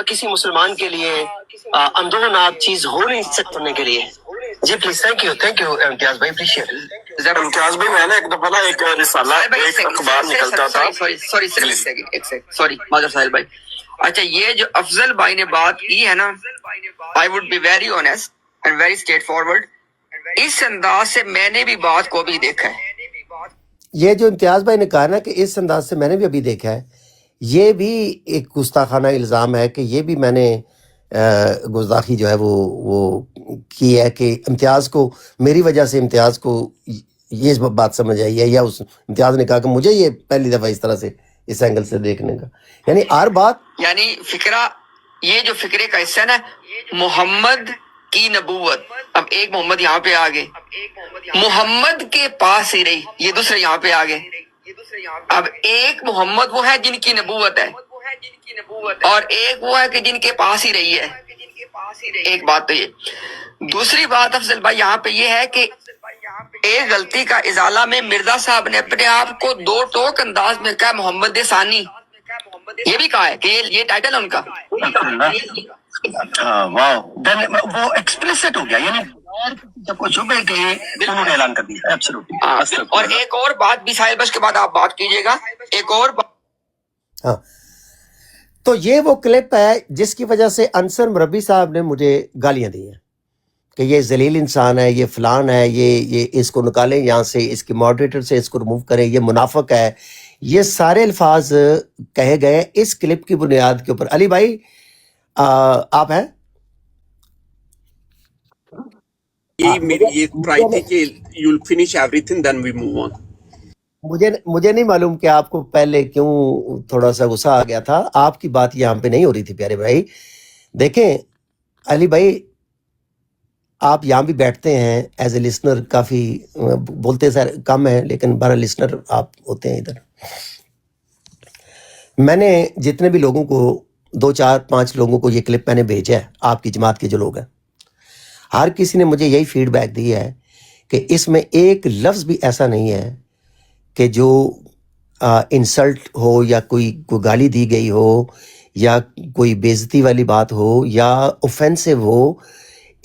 کسی مسلمان کے لیے اندرونات چیز ہو نہیں سکنے کے لیے. جی پلیز. تھینک یو امتیاز بھائی, اپریشیٹ. امتیاز بھائی میں نے ایک دفعہ نا ایک رسالہ ایک اخبار نکلتا تھا. سوری مادر ساحل بھائی. اچھا یہ جو افضل بھائی نے بات کی ہے نا, I would be very honest and very straightforward, اس انداز سے میں نے بھی بات کو بھی دیکھا ہے. یہ جو امتیاز بھائی نے کہا نا کہ اس انداز سے میں نے بھی ابھی دیکھا ہے, یہ بھی ایک گستاخانہ الزام ہے کہ یہ بھی میں نے گستاخی جو ہے وہ کی ہے کہ امتیاز کو, میری وجہ سے امتیاز کو یہ بات سمجھ آئی ہے, یا اس امتیاز نے کہا کہ مجھے یہ پہلی دفعہ اس طرح سے اس اینگل سے دیکھنے کا, یعنی ہر بات یعنی فکرہ, یہ جو فکرے کا حصہ ہے نا, محمد کی نبوت, اب ایک محمد یہاں پہ آ گئے, محمد کے پاس ہی رہی, یہ دوسرے یہاں پہ آ گئے. اب ایک محمد وہ ہے جن کی نبوت ہے, اور ایک وہ ہے کہ جن کے پاس ہی رہی ہے. ایک بات تو یہ. دوسری بات افضل بھائی یہاں پہ یہ ہے کہ ایک غلطی کا ازالہ میں مرزا صاحب نے اپنے آپ کو دو ٹوک انداز میں کہا محمد ثانی, یہ بھی کہا ہے کہ یہ ٹائٹل ہے ان کا. واو, وہ ایکسپلیسٹ ہو گیا, یعنی جب کوئی شبہ کہ انہوں نے اعلان کر دیا. ایبسولوٹلی. اور ایک اور بات بھی ساحل بس کے بعد آپ بات کیجیے گا, ایک اور بات. ہاں, تو یہ وہ کلپ ہے جس کی وجہ سے انصر مربی صاحب نے مجھے گالیاں دی ہیں کہ یہ ذلیل انسان ہے, یہ فلان ہے, یہ اس کو نکالیں یہاں سے, اس کے ماڈریٹر سے اس کو ریموو کریں, یہ منافق ہے. یہ سارے الفاظ کہے گئے اس کلپ کی بنیاد کے اوپر. علی بھائی آپ ہیں؟ یہ ٹرائی تھی کہ you'll finish everything then we move on. مجھے نہیں معلوم کہ آپ کو پہلے کیوں تھوڑا سا غصہ آ گیا تھا. آپ کی بات یہاں پہ نہیں ہو رہی تھی پیارے بھائی. دیکھیں علی بھائی, آپ یہاں بھی بیٹھتے ہیں ایز اے لسنر, کافی بولتے سر کم ہیں لیکن بارہ لسنر آپ ہوتے ہیں ادھر. میں نے جتنے بھی لوگوں کو 2 4 5 لوگوں کو یہ کلپ میں نے بھیجا ہے, آپ کی جماعت کے جو لوگ ہیں, ہر کسی نے مجھے یہی فیڈ بیک دی ہے کہ اس میں ایک لفظ بھی ایسا نہیں ہے کہ جو انسلٹ ہو یا کوئی گالی دی گئی ہو یا کوئی بےعزتی والی بات ہو یا اوفینسو ہو.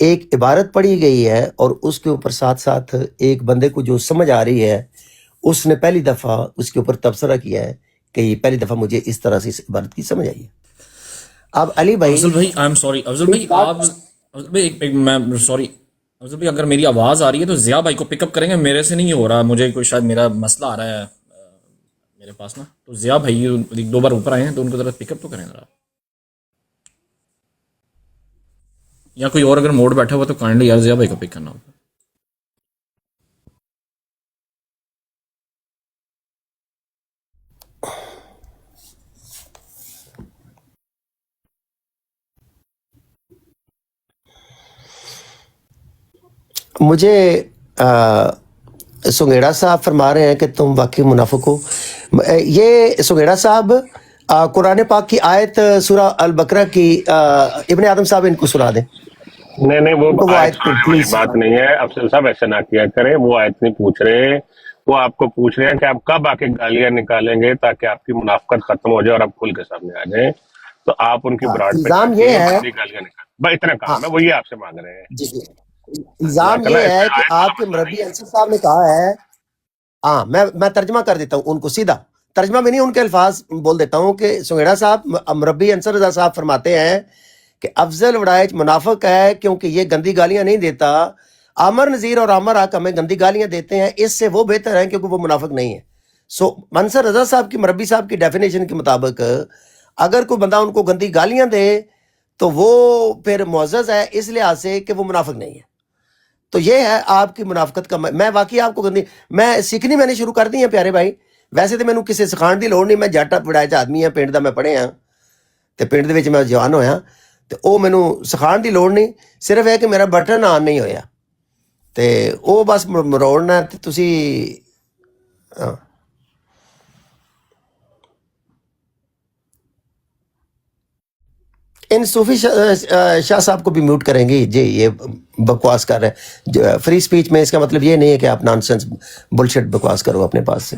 ایک عبارت پڑھی گئی ہے اور اس کے اوپر ساتھ ساتھ ایک بندے کو جو سمجھ آ رہی ہے اس نے پہلی دفعہ اس کے اوپر تبصرہ کیا ہے کہ یہ پہلی دفعہ مجھے اس طرح سے اس عبارت کی سمجھ آئی ہے. اب علی بھائی, افضل بھائی آئی ایم سوری, افضل بھائی آپ, افضل بھائی میں سوری, افضل بھائی اگر میری آواز آ رہی ہے تو ضیاء بھائی کو پک اپ کریں گے, میرے سے نہیں ہو رہا, مجھے کوئی شاید میرا مسئلہ آ رہا ہے میرے پاس نا, تو ضیاء بھائی 1 2 بار اوپر آئے ہیں تو ان کو ذرا پک اپ تو کریں ذرا, یا کوئی اور اگر موڈ بیٹھا ہوا تو کائنڈلی یار ضیاء بھائی کو پک کرنا ہوگا. مجھے سنگیڑا صاحب فرما رہے ہیں کہ تم واقعی منافق ہو. یہ سنگیڑا صاحب قرآن پاک کی آیت سورہ البقرہ کی, ابن آدم صاحب ان کو سنا دیں. نہیں وہ آیت پلیز. والی بات نہیں ہے افضل صاحب, ایسا نہ کیا کریں. وہ آیت نہیں پوچھ رہے, وہ آپ کو پوچھ رہے ہیں کہ آپ کب آ کے گالیاں نکالیں گے تاکہ آپ کی منافقت ختم ہو جائے اور آپ کھل کے سامنے آ جائیں, تو آپ ان کی براڈ پہ الزام یہ ہے, گالیاں نکالیں. بس اتنا کام ہے, وہ یہ آپ سے مانگ رہے ہیں. جی الزام یہ ہے کہ آپ کے مربی انصر صاحب نے کہا ہے, ہاں میں ترجمہ کر دیتا ہوں ان کو, سیدھا ترجمہ میں نہیں ان کے الفاظ بول دیتا ہوں کہ سنگیڑا صاحب, مربی انصر رضا صاحب فرماتے ہیں کہ افضل وڑائچ منافق ہے کیونکہ یہ گندی گالیاں نہیں دیتا. عامر نذیر اور عامر حق ہمیں گندی گالیاں دیتے ہیں, اس سے وہ بہتر ہیں کیونکہ وہ منافق نہیں ہے. سو منصر رضا صاحب کی, مربی صاحب کی ڈیفینیشن کے مطابق اگر کوئی بندہ ان کو گندی گالیاں دے تو وہ پھر معزز ہے اس لحاظ سے کہ وہ منافق نہیں ہے. تو یہ ہے آپ کی منافقت کا. میں واقعی آپ کو گندی, میں سیکھنی میں نے شروع کر دی ہیں پیارے بھائی. ویسے تو مینوں کسی سکھان دی لوڑ نہیں, میں جٹ پڑھائے آدمی ہاں, پنڈ دا میں پڑھے ہاں تے پنڈ دے وچ میں جوان ہویا, تے او مینوں سکھان دی لوڑ نہیں, صرف ہے کہ میرا بٹن آن نہیں ہویا تے او بس مروڑنا تے تسی. ان صوفی شاہ صاحب کو بھی میوٹ کریں گے جی, یہ بکواس کر رہے ہیں. فری سپیچ میں اس کا مطلب یہ نہیں ہے کہ آپ نان سینس بلشٹ بکواس کرو اپنے پاس سے.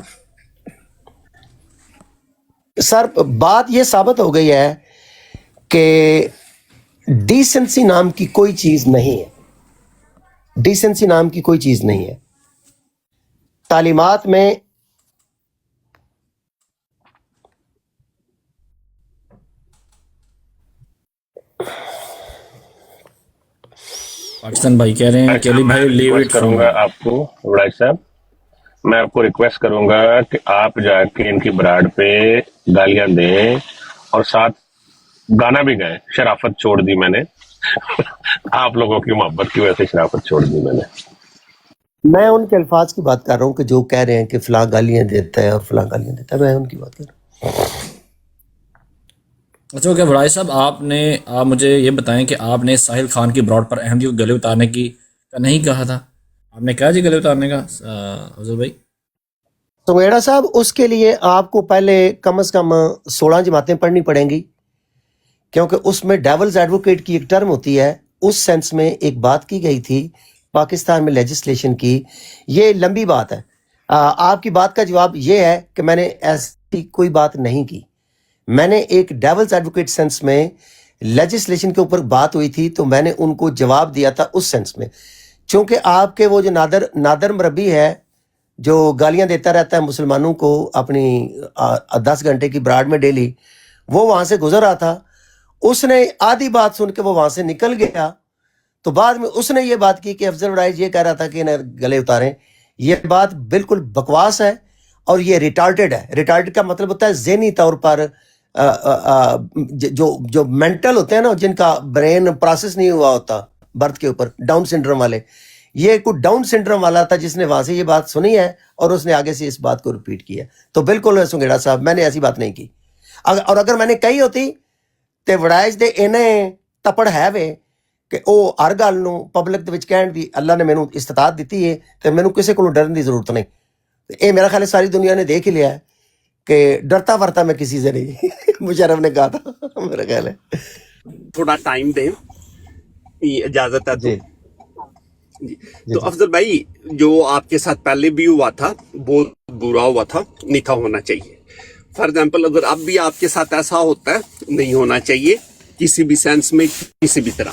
سر بات یہ ثابت ہو گئی ہے کہ ڈیسنسی نام کی کوئی چیز نہیں ہے، ڈیسنسی نام کی کوئی چیز نہیں ہے تعلیمات میں. پاکستان بھائی کہہ رہے ہیں کہ علی بھائی لیو ریکویسٹ اٹ کروں فرام. گا آپ کو وڑائی صاحب، میں آپ کو ریکویسٹ کروں گا کہ آپ جا کے ان کی براڈ پہ گالیاں دیں اور ساتھ گانا بھی گائیں. شرافت چھوڑ دی میں نے آپ لوگوں کی محبت کی وجہ سے شرافت چھوڑ دی میں نے. میں ان کے الفاظ کی بات کر رہا ہوں کہ جو کہہ رہے ہیں کہ فلاں گالیاں دیتا ہے اور فلاں گالیاں دیتا ہے، میں ان کی بات کر رہا ہوں. اچھا اوکے وڑائی صاحب، آپ مجھے یہ بتائیں کہ آپ نے ساحل خان کی براڈ پر احمدی کو گلے اتارنے کا نہیں کہا تھا، آپ نے کہا جی گلے اتارنے کا افضل بھائی؟ سمیڑا صاحب، اس کے لیے آپ کو پہلے کم از کم 16 جماعتیں پڑھنی پڑیں گی، کیونکہ اس میں ڈیولز ایڈوکیٹ کی ایک ٹرم ہوتی ہے. اس سینس میں ایک بات کی گئی تھی پاکستان میں لیجسلیشن کی. یہ لمبی بات ہے. آپ کی بات کا جواب یہ ہے کہ میں نے ایسی کوئی بات نہیں کی. میں نے ایک ڈیولز ایڈوکیٹ سینس میں لیجسلیشن کے اوپر بات ہوئی تھی تو میں نے ان کو جواب دیا تھا اس سینس میں. چونکہ آپ کے وہ جو نادر مربی ہے جو گالیاں دیتا رہتا ہے مسلمانوں کو اپنی 10 گھنٹے کی براڈ میں ڈیلی، وہ وہاں سے گزر رہا تھا. اس نے آدھی بات سن کے وہ وہاں سے نکل گیا، تو بعد میں اس نے یہ بات کی کہ افضل وڑائج یہ کہہ رہا تھا کہ انہیں گلے اتاریں. یہ بات بالکل بکواس ہے اور یہ ریٹارڈڈ ہے. ریٹارڈ کا مطلب ہوتا ہے ذہنی طور پر جو مینٹل ہوتے ہیں نا، جن کا برین پروسیس نہیں ہوا ہوتا برتھ کے اوپر، ڈاؤن سنڈروم والے. یہ کوئی ڈاؤن سنڈروم والا تھا جس نے وہاں سے یہ بات سنی ہے اور اس نے آگے سے اس بات کو ریپیٹ کیا. تو بالکل سنگیڑا صاحب، میں نے ایسی بات نہیں کی. اور اگر میں نے کہی ہوتی تے وڑائج دے انہیں تپڑ ہے وے کہ او ہر گل نو پبلک دے وچ کہن دی اللہ نے مینوں استطاعت دیتی ہے تے مینوں کسے کولوں ڈرن دی ضرورت نہیں. اے میرا خیال ہے ساری دنیا نے دیکھ ہی لیا ہے کہ ڈرتا ورتا میں کسی سے نہیں. مشرف نے کہا تھا، میرا خیال ہے. تھوڑا ٹائم دیں، یہ اجازت ہے تو جی جی. جی تو جی. افضل بھائی، جو آپ کے ساتھ پہلے بھی ہوا تھا بہت برا ہوا تھا، نہیں تھا ہونا چاہیے. فار ایگزامپل اگر اب بھی آپ کے ساتھ ایسا ہوتا ہے، نہیں ہونا چاہیے کسی بھی سینس میں، کسی بھی طرح.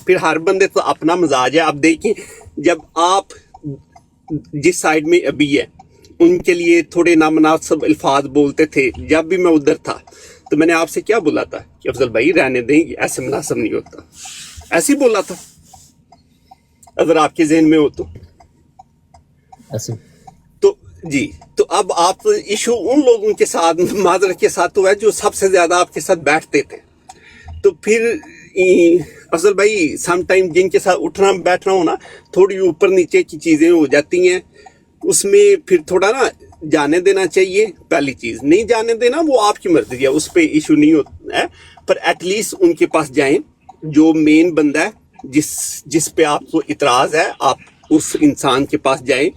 پھر ہر بندے تو اپنا مزاج ہے. اب دیکھیں، جب آپ جس سائڈ میں ابھی ہے ان کے لیے تھوڑے نامناسب الفاظ بولتے تھے، جب بھی میں ادھر تھا تو میں نے آپ سے کیا بولا تھا کہ افضل بھائی رہنے دیں، ایسے مناسب نہیں ہوتا. ایسے ہی بولا تھا اگر آپ کے ذہن میں ہو تو. ایسے تو جی، تو اب آپ ایشو ان لوگوں کے ساتھ معذرت کے ساتھ ہوا ہے جو سب سے زیادہ آپ کے ساتھ بیٹھتے تھے. تو پھر افضل بھائی سم ٹائم جن کے ساتھ اٹھنا بیٹھنا ہونا تھوڑی اوپر نیچے کی چیزیں ہو جاتی ہیں، اس میں پھر تھوڑا نا جانے دینا چاہیے. پہلی چیز نہیں جانے دینا، وہ آپ کی مرضی ہے، اس پہ ایشو نہیں ہوتا ہے. پر ایٹ لیسٹ ان کے پاس جائیں جو مین بندہ ہے، جس پہ آپ کو اعتراض ہے، آپ اس انسان کے پاس جائیں.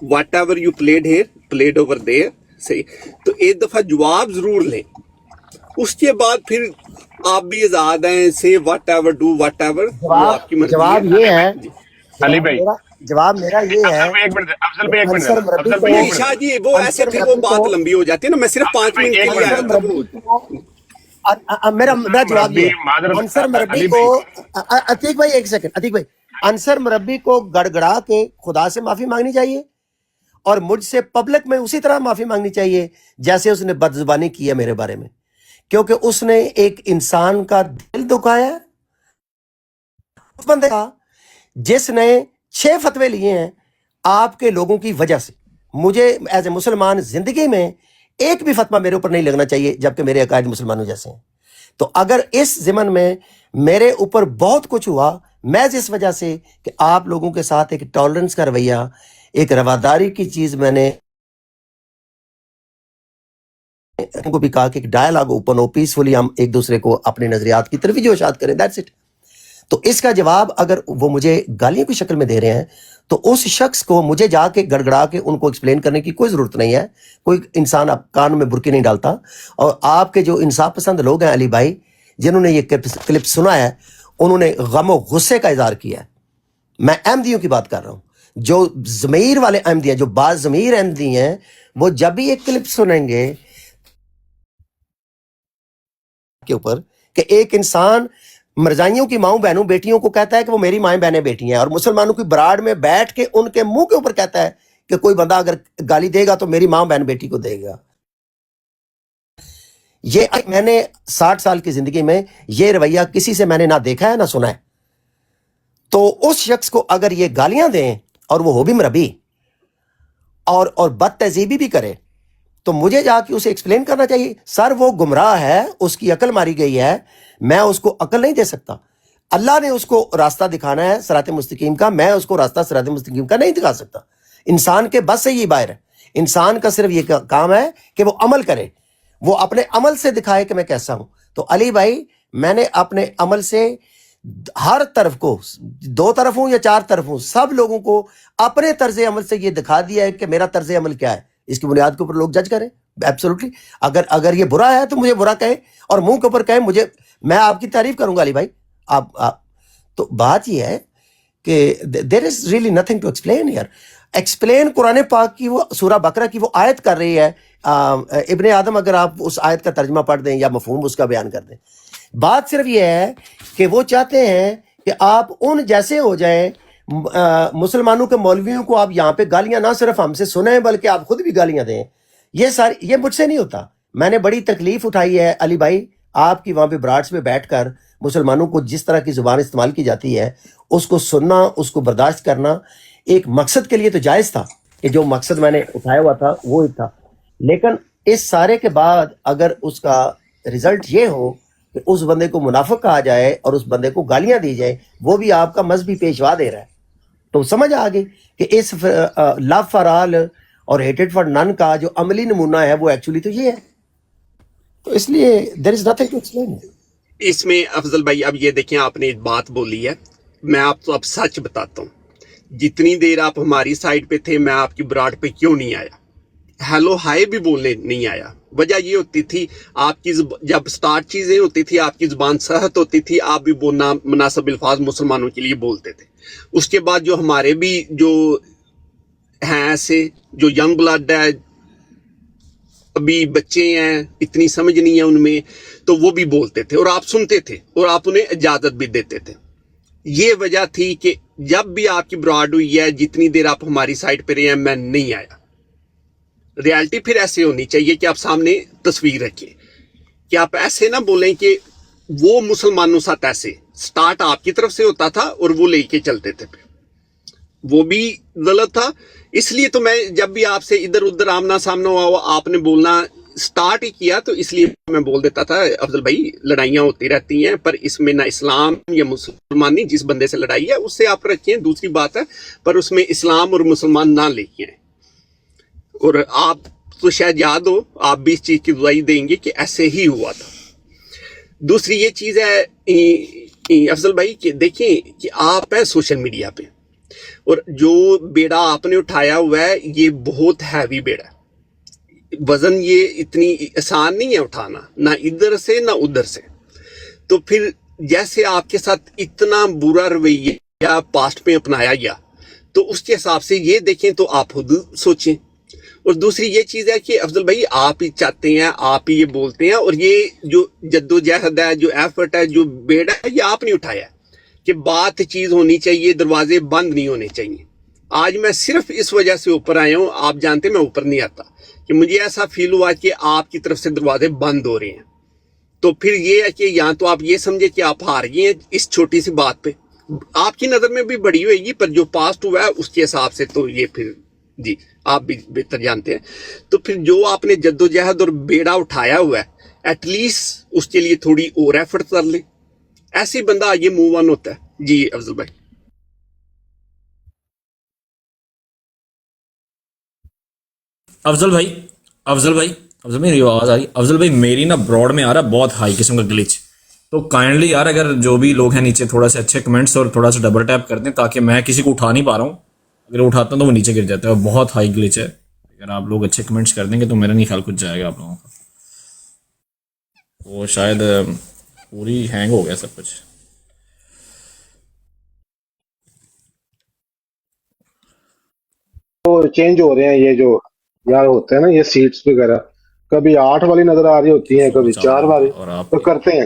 Whatever you plead here plead over there. صحیح. تو ایک دفعہ جواب ضرور لیں، اس کے بعد پھر آپ بھی آزاد ہیں، سے what ever do what ever, وہ آپ کی مرضی جواب ہے. یہ ہے، جی علی بھائی، جواب میرا یہ ہے افضل بھائی ایک کہ منٹ انصر دینا، مربی افضل کو بھائی ایک نہیں منٹ شاہ دینا. جی، وہ ایسے انصر پھر وہ مربی بات کو لمبی ہو جاتی ہے نا. میں صرف 5 منٹ کے لیے آیا انصر تھا. مربی کو میرا جواب یہ ہے. معذرت انصر مربی علی کو بھائی، عتیق بھائی ایک سیکنڈ، عتیق بھائی، انصر مربی کو گڑ گڑا کے خدا سے معافی مانگنی چاہیے اور مجھ سے پبلک میں اسی طرح معافی مانگنی چاہیے جیسے اس نے بد زبانی کی ہے میرے بارے میں، کیونکہ اس نے ایک انسان کا دل دکھایا ہے. اس بندے کا جس نے 6 فتوے لیے ہیں آپ کے لوگوں کی وجہ سے. مجھے ایز اے مسلمان زندگی میں ایک بھی فتویٰ میرے اوپر نہیں لگنا چاہیے جبکہ میرے عقائد مسلمانوں جیسے ہیں. تو اگر اس ضمن میں میرے اوپر بہت کچھ ہوا محض اس وجہ سے کہ آپ لوگوں کے ساتھ ایک ٹالرنس کا رویہ، ایک رواداری کی چیز میں نے ان کو بھی کہا کہ ڈائلاگ اوپن ہو، پیسفلی ہم ایک دوسرے کو اپنے نظریات کی طرف جو اشاعت کریں، دیٹس اٹ. تو اس کا جواب اگر وہ مجھے گالیوں کی شکل میں دے رہے ہیں تو اس شخص کو مجھے جا کے گڑگڑا کے ان کو ایکسپلین کرنے کی کوئی ضرورت نہیں ہے. کوئی انسان کان میں برقی نہیں ڈالتا. اور آپ کے جو انصاف پسند لوگ ہیں علی بھائی، جنہوں نے یہ کلپ سنا ہے، انہوں نے غم و غصے کا اظہار کیا ہے. میں احمدیوں کی بات کر رہا ہوں، جو ضمیر والے احمدی ہیں، جو باز ضمیر احمدی ہیں، وہ جب بھی ایک کلپ سنیں گے کے اوپر کہ ایک انسان مرزائیوں کی ماؤں بہنوں بیٹیوں کو کہتا ہے کہ وہ میری مائیں بہنیں بیٹی ہیں، اور مسلمانوں کی براڑ میں بیٹھ کے ان کے منہ کے اوپر کہتا ہے کہ کوئی بندہ اگر گالی دے گا تو میری ماں بہن بیٹی کو دے گا. یہ میں نے 60 سال کی زندگی میں یہ رویہ کسی سے میں نے نہ دیکھا ہے نہ سنا ہے. تو اس شخص کو اگر یہ گالیاں دیں اور وہ ہو بھی مربی اور بد تہذیبی بھی کرے تو مجھے جا کے اسے ایکسپلین کرنا چاہیے. سر وہ گمراہ ہے، اس کی عقل ماری گئی ہے، میں اس کو عقل نہیں دے سکتا. اللہ نے اس کو راستہ دکھانا ہے صراط مستقیم کا، میں اس کو راستہ صراط مستقیم کا نہیں دکھا سکتا. انسان کے بس سے یہ باہر ہے. انسان کا صرف یہ کام ہے کہ وہ عمل کرے، وہ اپنے عمل سے دکھائے کہ میں کیسا ہوں. تو علی بھائی میں نے اپنے عمل سے ہر طرف کو، 2 طرف ہوں یا 4 طرف ہوں، سب لوگوں کو اپنے طرز عمل سے یہ دکھا دیا ہے کہ میرا طرز عمل کیا ہے. اس کی بنیاد کے اوپر لوگ جج کریں. ایبسولوٹلی اگر یہ برا ہے تو مجھے برا کہیں اور منہ کے اوپر کہیں، میں آپ کی تعریف کروں گا علی بھائی. آپ تو بات یہ ہے کہ there is really nothing to explain here. Explain Quran پاک کی وہ سورہ بقرہ کی وہ آیت کر رہی ہے ابن آدم. اگر آپ اس آیت کا ترجمہ پڑھ دیں یا مفہوم اس کا بیان کر دیں، بات صرف یہ ہے کہ وہ چاہتے ہیں کہ آپ ان جیسے ہو جائیں. مسلمانوں کے مولویوں کو آپ یہاں پہ گالیاں نہ صرف ہم سے سنیں بلکہ آپ خود بھی گالیاں دیں. یہ مجھ سے نہیں ہوتا. میں نے بڑی تکلیف اٹھائی ہے علی بھائی آپ کی وہاں پہ براڈس میں بیٹھ کر مسلمانوں کو جس طرح کی زبان استعمال کی جاتی ہے اس کو سننا، اس کو برداشت کرنا. ایک مقصد کے لیے تو جائز تھا کہ جو مقصد میں نے اٹھایا ہوا تھا وہ ایک تھا، لیکن اس سارے کے بعد اگر اس کا رزلٹ یہ ہو کہ اس بندے کو منافق کہا جائے اور اس بندے کو گالیاں دی جائے، وہ بھی آپ کا مذہبی پیشوا دے رہا ہے، تو سمجھ آگے کہ اس لو فار آل اور ہیٹڈ فار نن کا جو عملی نمونہ ہے وہ ایکچولی تو یہ ہے. تو اس لیے دیر از نتھنگ ٹو ایکسپلین. اس میں افضل بھائی اب یہ دیکھیں، آپ نے ایک بات بولی ہے، میں آپ کو اب سچ بتاتا ہوں. جتنی دیر آپ ہماری سائڈ پہ تھے میں آپ کی براڈ پہ کیوں نہیں آیا، ہیلو ہائے بھی بولنے نہیں آیا. وجہ یہ ہوتی تھی آپ کی جب سٹارٹ چیزیں ہوتی تھی آپ کی زبان صحت ہوتی تھی، آپ بھی بولنا مناسب الفاظ مسلمانوں کے لیے بولتے تھے. اس کے بعد جو ہمارے بھی جو ہیں ایسے جو ینگ بلڈ ہے، ابھی بچے ہیں، اتنی سمجھ نہیں ہے ان میں، تو وہ بھی بولتے تھے اور آپ سنتے تھے اور آپ انہیں اجازت بھی دیتے تھے. یہ وجہ تھی کہ جب بھی آپ کی براڈ ہوئی ہے جتنی دیر آپ ہماری سائٹ پہ رہے ہیں میں نہیں آیا. ریالٹی پھر ایسے ہونی چاہیے کہ آپ سامنے تصویر رکھیں، کہ آپ ایسے نہ بولیں کہ وہ مسلمانوں ساتھ ایسے سٹارٹ آپ کی طرف سے ہوتا تھا اور وہ لے کے چلتے تھے، پھر وہ بھی غلط تھا. اس لیے تو میں جب بھی آپ سے ادھر ادھر آمنا سامنا ہوا آپ نے بولنا سٹارٹ ہی کیا تو اس لیے میں بول دیتا تھا افضل بھائی لڑائیاں ہوتی رہتی ہیں پر اس میں نہ اسلام یا مسلمانی، جس بندے سے لڑائی ہے اس سے آپ رکھیں، دوسری بات ہے، پر اس میں اسلام اور مسلمان نہ لے کے آئیں. اور آپ تو شاید یاد ہو آپ بھی اس چیز کی گواہی دیں گے کہ ایسے ہی ہوا تھا. دوسری یہ چیز ہے افضل بھائی کہ دیکھیں کہ آپ ہیں سوشل میڈیا پہ اور جو بیڑا آپ نے اٹھایا ہوا ہے یہ بہت ہیوی بیڑا ہے. وزن یہ اتنی آسان نہیں ہے اٹھانا، نہ ادھر سے نہ ادھر سے. تو پھر جیسے آپ کے ساتھ اتنا برا رویہ پاسٹ میں اپنایا گیا تو اس کے حساب سے یہ دیکھیں تو آپ خود سوچیں. اور دوسری یہ چیز ہے کہ افضل بھائی آپ ہی چاہتے ہیں، آپ ہی یہ بولتے ہیں، اور یہ جو جدوجہد ہے، جو ایفرٹ ہے، جو بیڑا ہے، یہ آپ نے اٹھایا کہ بات چیز ہونی چاہیے، دروازے بند نہیں ہونے چاہیے. آج میں صرف اس وجہ سے اوپر آیا ہوں، آپ جانتے میں اوپر نہیں آتا، کہ مجھے ایسا فیل ہوا کہ آپ کی طرف سے دروازے بند ہو رہے ہیں. تو پھر یہ ہے کہ یہاں تو آپ یہ سمجھے کہ آپ ہار گئے ہیں اس چھوٹی سی بات پہ، آپ کی نظر میں بھی بڑی ہوئے گی پر جو پاسٹ ہوا ہے اس کے حساب سے تو یہ پھر جی آپ بھی بہتر جانتے ہیں. تو پھر جو آپ نے جدوجہد اور بیڑا اٹھایا ہوا ہے ایٹ لیسٹ اس کے لیے تھوڑی اور ایفرٹ کر لیں، ایسے بندہ آگے موو آن ہوتا ہے. جی افضل بھائی. افضل بھائی میری آواز آ رہی؟ افضل بھائی میری نا براڈ میں آ رہا ہے بہت ہائی قسم کا گلچ، تو کائنڈلی یار اگر جو بھی لوگ ہیں نیچے تھوڑا سا اچھے کمنٹس اور تھوڑا سا ڈبل ٹیپ کر دیں تاکہ میں کسی کو اٹھا نہیں پا رہا ہوں، اگر اٹھاتا ہوں تو وہ نیچے گر جاتا ہے، بہت ہائی گلچ ہے. اگر آپ لوگ اچھے کمنٹس کر دیں گے تو میرا نہیں خیال کچھ جائے گا آپ لوگوں کا. وہ شاید پوری ہینگ ہو گیا سب کچھ. تو چینج ہو رہے ہیں یہ جو یار ہوتے ہیں نا یہ سیٹس وغیرہ، کبھی 8 والی نظر آ رہی ہوتی ہیں، کبھی 4 والی، اور آپ تو کرتے ہیں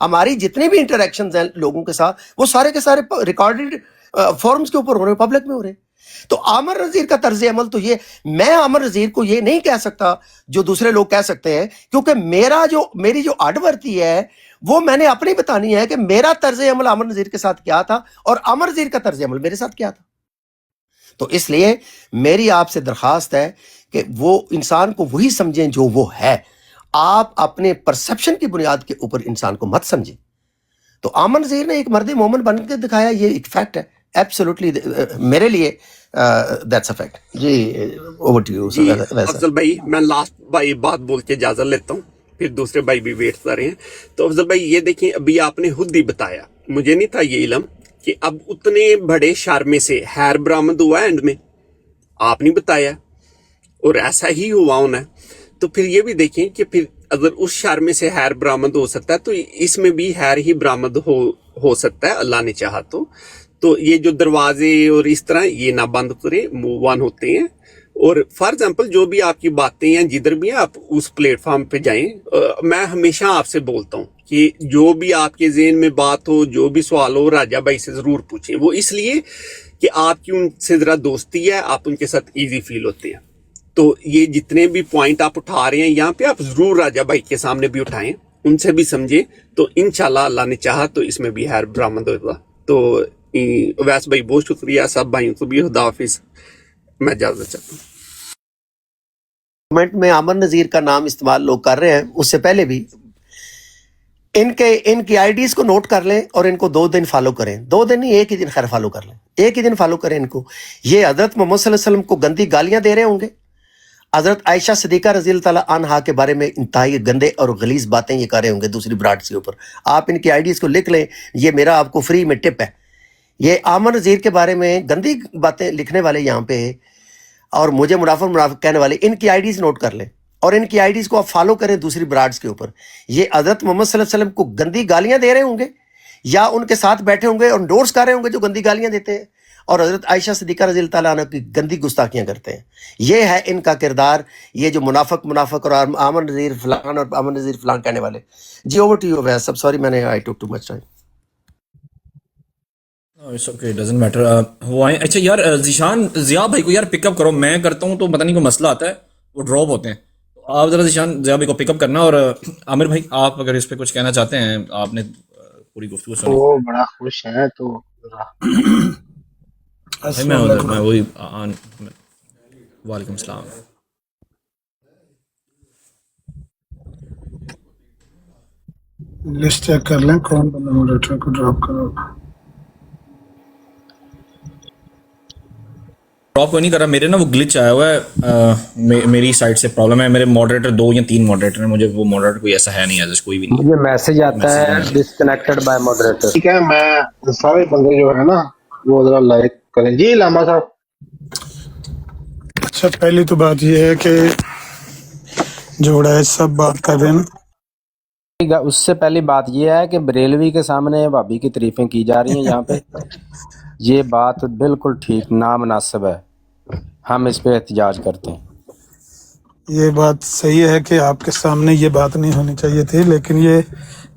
ہماری جتنی بھی انٹریکشنز ہیں لوگوں کے ساتھ وہ سارے کے سارے ریکارڈڈ فورمز کے اوپر ہو رہے ہیں، پبلک میں ہو رہے ہیں. تو عامر نذیر کا طرز عمل تو یہ، میں عامر نذیر کو یہ نہیں کہہ سکتا جو دوسرے لوگ کہہ سکتے ہیں، کیونکہ میری جو آڈورتی ہے وہ میں نے اپنی بتانی ہے کہ میرا طرز عمل عامر نذیر کے ساتھ کیا تھا اور عامر نذیر کا طرز عمل میرے ساتھ کیا تھا. تو اس لیے میری آپ سے درخواست ہے کہ وہ انسان کو وہی سمجھیں جو وہ ہے، آپ اپنے پرسپشن کی بنیاد کے اوپر انسان کو مت سمجھیں. تو عامر نذیر نے ایک مرد مومن بن کے دکھایا، یہ ایک فیکٹ ہے ایبسولوٹلی میرے لیے دیٹس اے فیکٹ. جی اوور ٹو یو جی افضل بھائی، میں لاسٹ بھائی بات بول کے اجازت لیتا ہوں، پھر دوسرے بھائی بھی ویٹ کر رہے ہیں. تو افضل بھائی یہ دیکھیں، ابھی آپ نے خود ہی بتایا، مجھے نہیں تھا یہ علم کہ اب اتنے بڑے شہر میں سے ہیر برآمد ہوا اینڈ میں، آپ نے بتایا اور ایسا ہی ہوا ہونا ہے. تو پھر یہ بھی دیکھیں کہ پھر اگر اس شہر میں سے ہیر برآمد ہو سکتا ہے تو اس میں بھی ہیر ہی برآمد ہو سکتا ہے، اللہ نے چاہا تو یہ جو دروازے اور اس طرح یہ نہ بند کریں، موو آن ہوتے ہیں. اور فار ایگزامپل جو بھی آپ کی باتیں ہیں جدھر بھی آپ اس پلیٹ فارم پہ جائیں، میں ہمیشہ آپ سے بولتا ہوں کہ جو بھی آپ کے ذہن میں بات ہو، جو بھی سوال ہو، راجہ بھائی سے ضرور پوچھیں. وہ اس لیے کہ آپ کی ان سے ذرا دوستی ہے، آپ ان کے ساتھ ایزی فیل ہوتے ہیں. تو یہ جتنے بھی پوائنٹ آپ اٹھا رہے ہیں یہاں پہ، آپ ضرور راجہ بھائی کے سامنے بھی اٹھائیں، ان سے بھی سمجھیں، تو انشاءاللہ اللہ نے چاہا تو اس میں بھی ہیر برآمد ہوگا. تو ویس بھائی بہت شکریہ، سب بھائیوں کو بھی خدا حافظ، میں اجازت چاہتا ہوں. کمنٹ میں عامر نذیر کا نام استعمال لوگ کر رہے ہیں، اس سے پہلے بھی ان کی آئی ڈیز کو نوٹ کر لیں اور ان کو 2 دن فالو کریں. 2 دن نہیں، ایک ہی دن خیر فالو کر لیں، ایک ہی دن فالو کریں ان کو. یہ حضرت محمد صلی اللہ علیہ وسلم کو گندی گالیاں دے رہے ہوں گے، حضرت عائشہ صدیقہ رضی اللہ تعالیٰ عنہا کے بارے میں انتہائی گندے اور غلیظ باتیں یہ کر رہے ہوں گے دوسری برانڈس کے اوپر. آپ ان کی آئی ڈیز کو لکھ لیں، یہ میرا آپ کو فری میں ٹپ ہے. یہ عامر نذیر کے بارے میں گندی باتیں لکھنے والے یہاں پہ اور مجھے منافق کہنے والے، ان کی آئی ڈیز نوٹ کر لیں اور ان کی آئی ڈیز کو آپ فالو کریں دوسری برانڈس کے اوپر. یہ حضرت محمد صلی اللہ علیہ وسلم کو گندی گالیاں دے رہے ہوں گے یا ان کے ساتھ بیٹھے ہوں گے اور انڈورس کر رہے ہوں گے جو گندی گالیاں دیتے ہیں، اور حضرت عائشہ صدیقہ رضی اللہ تعالیٰ عنہ کی گندی گستاخیاں کرتے ہیں. یہ ہے ان کا کردار، یہ جو منافق اور عامر نذیر فلان اور عامر نذیر فلان کہنے والے. جی اوور ٹو یو ویس. سب سوری میں نے I took too much time. It's okay, doesn't matter. وہ آئیں. اچھا یار ذیشان، ضیاء بھائی کو یار پک اپ کرو، میں کرتا ہوں تو پتہ نہیں کوئی مسئلہ آتا ہے، وہ ڈراپ ہوتے ہیں. آپ ذرا ذیشان ضیاء بھائی کو پک اپ کرنا. اور عامر بھائی آپ اگر اس پہ کچھ کہنا چاہتے ہیں، آپ نے پوری گفتگو سنی. وہ بڑا خوش ہے تو بھائی میں وہی وعلیکم السلام. لسٹ چیک کر لیں کون بندہ ماڈریٹر کو ڈراپ کرو. ڈراپ کوئی نہیں کر رہا، میرے نا وہ گلچ آیا ہوا ہے، میری سائڈ سے پرابلم ہے. میرے ماڈریٹر 2 یا 3 ماڈریٹر ہیں، مجھے وہ ماڈریٹر کوئی ایسا ہے نہیں، ایسا کوئی بھی نہیں. مجھے میسج آتا ہے ڈسکنیکٹڈ بائی ماڈریٹر. ٹھیک ہے، میں سارے بندے جو ہے نا وہ ذرا لائک کریں. جی لاما صاحب. اچھا، پہلی تو بات یہ ہے کہ جو وڈائچ سب بات کر رہے ہیں، اس سے پہلی بات یہ ہے کہ بریلوی کے سامنے بھابی کی تعریفیں کی جا رہی ہیں یہاں پہ. یہ بات بالکل ٹھیک نامناسب ہے، ہم اس پہ احتجاج کرتے ہیں. یہ بات صحیح ہے کہ آپ کے سامنے یہ بات نہیں ہونی چاہیے تھی، لیکن یہ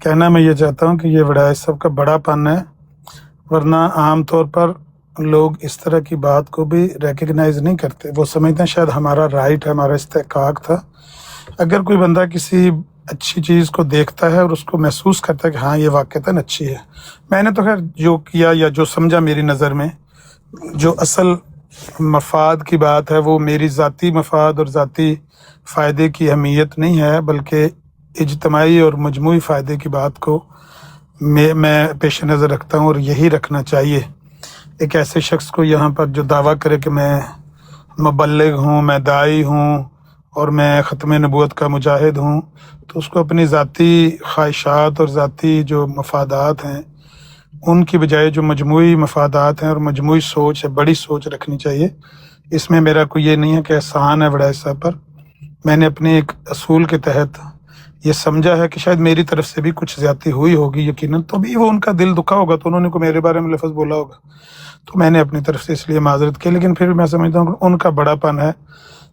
کہنا میں یہ چاہتا ہوں کہ یہ وڈائچ سب کا بڑا پن ہے، ورنہ عام طور پر لوگ اس طرح کی بات کو بھی ریکگنائز نہیں کرتے. وہ سمجھتے ہیں شاید ہمارا رائٹ ہے، ہمارا استحقاق تھا. اگر کوئی بندہ کسی اچھی چیز کو دیکھتا ہے اور اس کو محسوس کرتا ہے کہ ہاں یہ واقعتاً اچھی ہے، میں نے تو خیر جو کیا یا جو سمجھا، میری نظر میں جو اصل مفاد کی بات ہے وہ میری ذاتی مفاد اور ذاتی فائدے کی اہمیت نہیں ہے، بلکہ اجتماعی اور مجموعی فائدے کی بات کو میں پیش نظر رکھتا ہوں، اور یہی رکھنا چاہیے. ایک ایسے شخص کو یہاں پر جو دعویٰ کرے کہ میں مبلغ ہوں، میں داعی ہوں اور میں ختم نبوت کا مجاہد ہوں، تو اس کو اپنی ذاتی خواہشات اور ذاتی جو مفادات ہیں ان کی بجائے جو مجموعی مفادات ہیں اور مجموعی سوچ ہے، بڑی سوچ رکھنی چاہیے. اس میں میرا کوئی یہ نہیں ہے کہ احسان ہے وڈائچ صاحب پر. میں نے اپنے ایک اصول کے تحت یہ سمجھا ہے کہ شاید میری طرف سے بھی کچھ زیادتی ہوئی ہوگی یقیناً، تو بھی وہ ان کا دل دکھا ہوگا تو انہوں نے کوئی میرے بارے میں لفظ بولا ہوگا، تو میں نے اپنی طرف سے اس لیے معذرت کی. لیکن پھر میں سمجھتا ہوں کہ ان کا بڑا پن ہے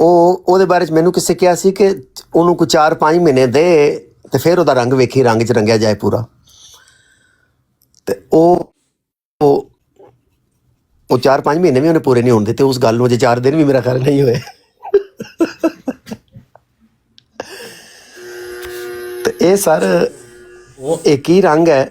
ਉਹਦੇ ਬਾਰੇ ਚ ਮੈਨੂੰ ਕਿਸੇ ਕਿਹਾ ਸੀ ਕਿ ਉਹਨੂੰ ਕੋਈ 4-5 ਮਹੀਨੇ ਦੇ ਤੇ ਫਿਰ ਉਹਦਾ ਰੰਗ ਵੇਖੀ, ਰੰਗ ਚ ਰੰਗਿਆ ਜਾਏ ਪੂਰਾ। ਤੇ ਉਹ 4-5 ਮਹੀਨੇ ਵੀ ਉਹਨੇ ਪੂਰੇ ਨਹੀਂ ਹੋਣ ਦਿੱਤੇ। ਉਸ ਗੱਲ ਨੂੰ ਅਜੇ 4 ਦਿਨ ਵੀ ਮੇਰਾ ਖਿਆਲ ਨਹੀਂ ਹੋਏ। ਤੇ ਇਹ ਸਰ ਇੱਕ ਹੀ ਰੰਗ ਹੈ।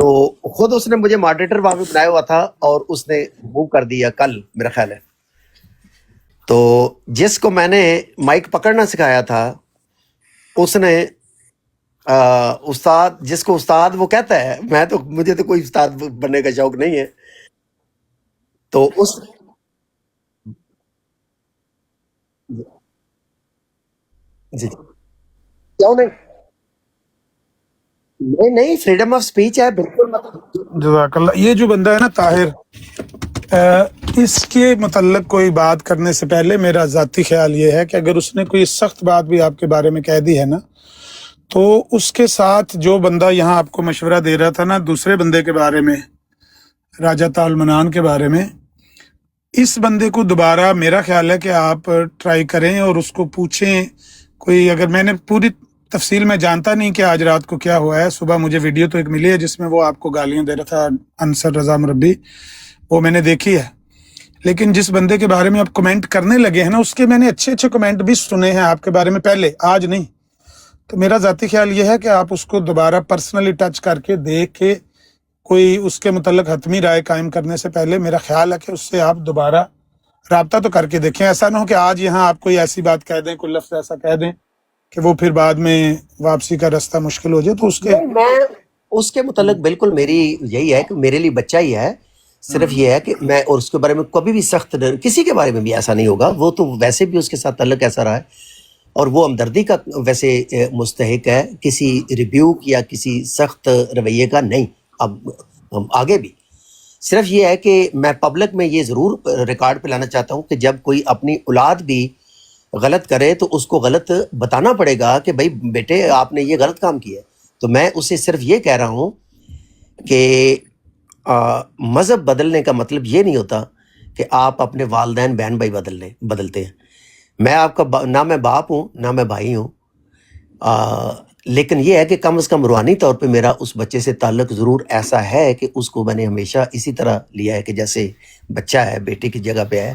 تو خود اس نے مجھے ماڈریٹر وہاں پہ بنایا ہوا تھا اور اس نے موو کر دیا کل میرا خیال ہے. تو جس کو میں نے مائک پکڑنا سکھایا تھا اس نے استاد، جس کو استاد وہ کہتا ہے، میں تو مجھے تو کوئی استاد بننے کا شوق نہیں ہے، تو اس جی کیوں نہیں فریڈم آف سپیچ ہے بالکل. مطلب جزاک اللہ. یہ جو بندہ ہے نا طاہر، اس کے متعلق کوئی بات کرنے سے پہلے میرا ذاتی خیال یہ ہے کہ اگر اس نے کوئی سخت بات بھی آپ کے بارے میں کہہ دی ہے نا، تو اس کے ساتھ جو بندہ یہاں آپ کو مشورہ دے رہا تھا نا دوسرے بندے کے بارے میں، راجہ تعالمنان کے بارے میں، اس بندے کو دوبارہ میرا خیال ہے کہ آپ ٹرائی کریں اور اس کو پوچھیں. کوئی اگر میں نے پوری تفصیل میں جانتا نہیں کہ آج رات کو کیا ہوا ہے، صبح مجھے ویڈیو تو ایک ملی ہے جس میں وہ آپ کو گالیاں دے رہا تھا، انصر رضا مربی، وہ میں نے دیکھی ہے. لیکن جس بندے کے بارے میں آپ کمنٹ کرنے لگے ہیں نا، اس کے میں نے اچھے کمنٹ بھی سنے ہیں آپ کے بارے میں پہلے، آج نہیں. تو میرا ذاتی خیال یہ ہے کہ آپ اس کو دوبارہ پرسنلی ٹچ کر کے دیکھ کے کوئی اس کے متعلق حتمی رائے قائم کرنے سے پہلے میرا خیال ہے کہ اس سے آپ دوبارہ رابطہ تو کر کے دیکھیں. ایسا نہ ہو کہ آج یہاں آپ کوئی ایسی بات کہہ دیں، کوئی لفظ ایسا کہہ دیں کہ وہ پھر بعد میں واپسی کا راستہ مشکل ہو جائے. تو اس کے میں اس کے متعلق بالکل میری یہی ہے کہ میرے لیے بچہ ہی ہے، صرف یہ ہے کہ میں اور اس کے بارے میں کبھی بھی سخت کسی کے بارے میں بھی ایسا نہیں ہوگا. وہ تو ویسے بھی اس کے ساتھ تعلق ایسا رہا ہے اور وہ ہمدردی کا ویسے مستحق ہے، کسی ریبیوک یا کسی سخت رویے کا نہیں. اب آگے بھی صرف یہ ہے کہ میں پبلک میں یہ ضرور ریکارڈ پہ لانا چاہتا ہوں کہ جب کوئی اپنی اولاد بھی غلط کرے تو اس کو غلط بتانا پڑے گا کہ بھائی بیٹے آپ نے یہ غلط کام کیا ہے. تو میں اسے صرف یہ کہہ رہا ہوں کہ مذہب بدلنے کا مطلب یہ نہیں ہوتا کہ آپ اپنے والدین بہن بھائی بدلتے ہیں. میں آپ کا نہ میں باپ ہوں نہ میں بھائی ہوں، لیکن یہ ہے کہ کم از کم روحانی طور پہ میرا اس بچے سے تعلق ضرور ایسا ہے کہ اس کو میں نے ہمیشہ اسی طرح لیا ہے کہ جیسے بچہ ہے، بیٹے کی جگہ پہ ہے.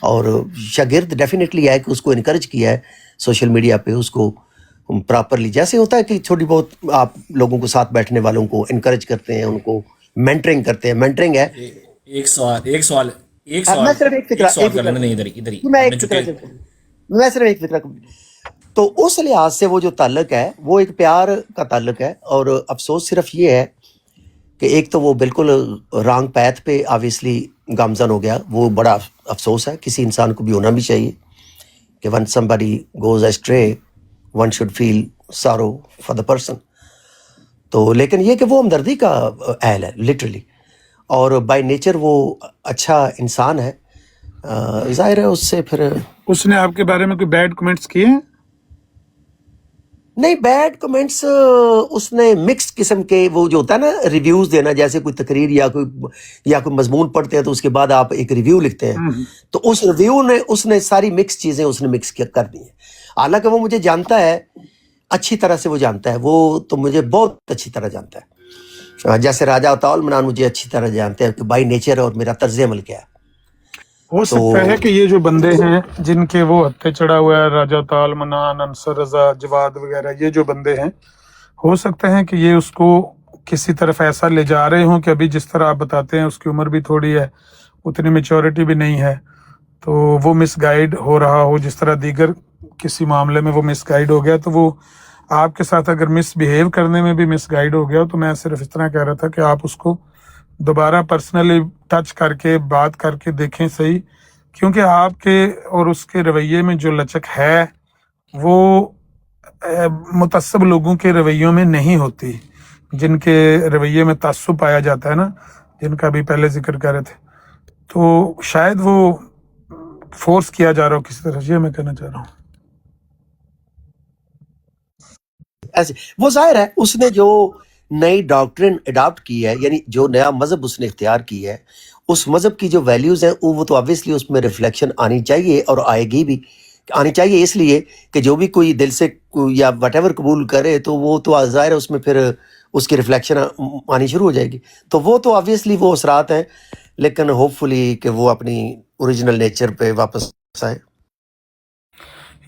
اور شاگرد ڈیفینیٹلی ہے کہ اس کو انکریج کیا ہے سوشل میڈیا پہ، اس کو پراپرلی جیسے ہوتا ہے کہ تھوڑی بہت آپ لوگوں کو ساتھ بیٹھنے والوں کو انکریج کرتے ہیں، ان کو مینٹرنگ کرتے ہیں. مینٹرنگ ہے. ایک سوال میں صرف ایک فکرہ کر لینا. نہیں ادھر میں صرف ایک فکرہ تو اس لحاظ سے وہ جو تعلق ہے وہ ایک پیار کا تعلق ہے. اور افسوس صرف یہ ہے کہ ایک تو وہ بالکل رانگ پیتھ پہ آبویسلی گامزن ہو گیا. وہ بڑا افسوس ہے، کسی انسان کو بھی ہونا بھی چاہیے کہ when somebody goes astray one should feel sorrow for the person. تو لیکن یہ کہ وہ ہمدردی کا اہل ہے لٹرلی، اور بائی نیچر وہ اچھا انسان ہے. ظاہر ہے اس سے پھر اس نے آپ کے بارے میں کوئی بیڈ کمنٹس کیے ہیں؟ نہیں، بیڈ کمنٹس اس نے مکس قسم کے، وہ جو ہوتا ہے نا ریویوز دینا، جیسے کوئی تقریر یا کوئی مضمون پڑھتے ہیں تو اس کے بعد آپ ایک ریویو لکھتے ہیں، تو اس ریویو نے اس نے ساری مکس چیزیں اس نے مکس کر دی ہیں. حالانکہ وہ مجھے جانتا ہے، اچھی طرح سے وہ جانتا ہے، وہ تو مجھے بہت اچھی طرح جانتا ہے، جیسے راجہ تعالمنان مجھے اچھی طرح جانتے ہیں کہ بائی نیچر اور میرا طرز عمل کیا ہے. ہو سکتا ہے کہ یہ جو بندے ہیں جن کے وہ ہتھے چڑھا ہوا ہے، راجہ تعالمنان، انصر رضا، جواد وغیرہ، یہ جو بندے ہیں ہو سکتا ہے کہ یہ اس کو کسی طرف ایسا لے جا رہے ہوں کہ ابھی جس طرح آپ بتاتے ہیں اس کی عمر بھی تھوڑی ہے، اتنی میچورٹی بھی نہیں ہے، تو وہ مس گائیڈ ہو رہا ہو، جس طرح دیگر کسی معاملے میں وہ مس گائیڈ ہو گیا، تو وہ آپ کے ساتھ اگر مس بیہیو کرنے میں بھی مس گائیڈ ہو گیا. تو میں صرف اس طرح کہہ رہا تھا کہ آپ اس کو دوبارہ پرسنلی ٹچ کر کے بات کر کے دیکھیں صحیح، کیونکہ آپ کے اور اس کے رویے میں جو لچک ہے وہ متعصب لوگوں کے رویوں میں نہیں ہوتی، جن کے رویے میں تعصب پایا جاتا ہے نا، جن کا بھی پہلے ذکر کر رہے تھے. تو شاید وہ فورس کیا جا رہا ہو کسی طرح، یہ میں کہنا چاہ رہا ہوں. ایسے وہ ظاہر ہے اس نے جو نئی ڈاکٹرن اڈاپٹ کی ہے، یعنی جو نیا مذہب اس نے اختیار کی ہے، اس مذہب کی جو ویلیوز ہیں وہ تو آبویسلی اس میں ریفلیکشن آنی چاہیے، اور آئے گی بھی. آنی چاہیے اس لیے کہ جو بھی کوئی دل سے یا وٹ ایور قبول کرے تو وہ تو ظاہر ہے اس میں پھر اس کی ریفلیکشن آنی شروع ہو جائے گی. تو وہ تو آبویسلی وہ اثرات ہیں، لیکن ہوپ فلی کہ وہ اپنی اوریجنل نیچر پہ واپس آئے.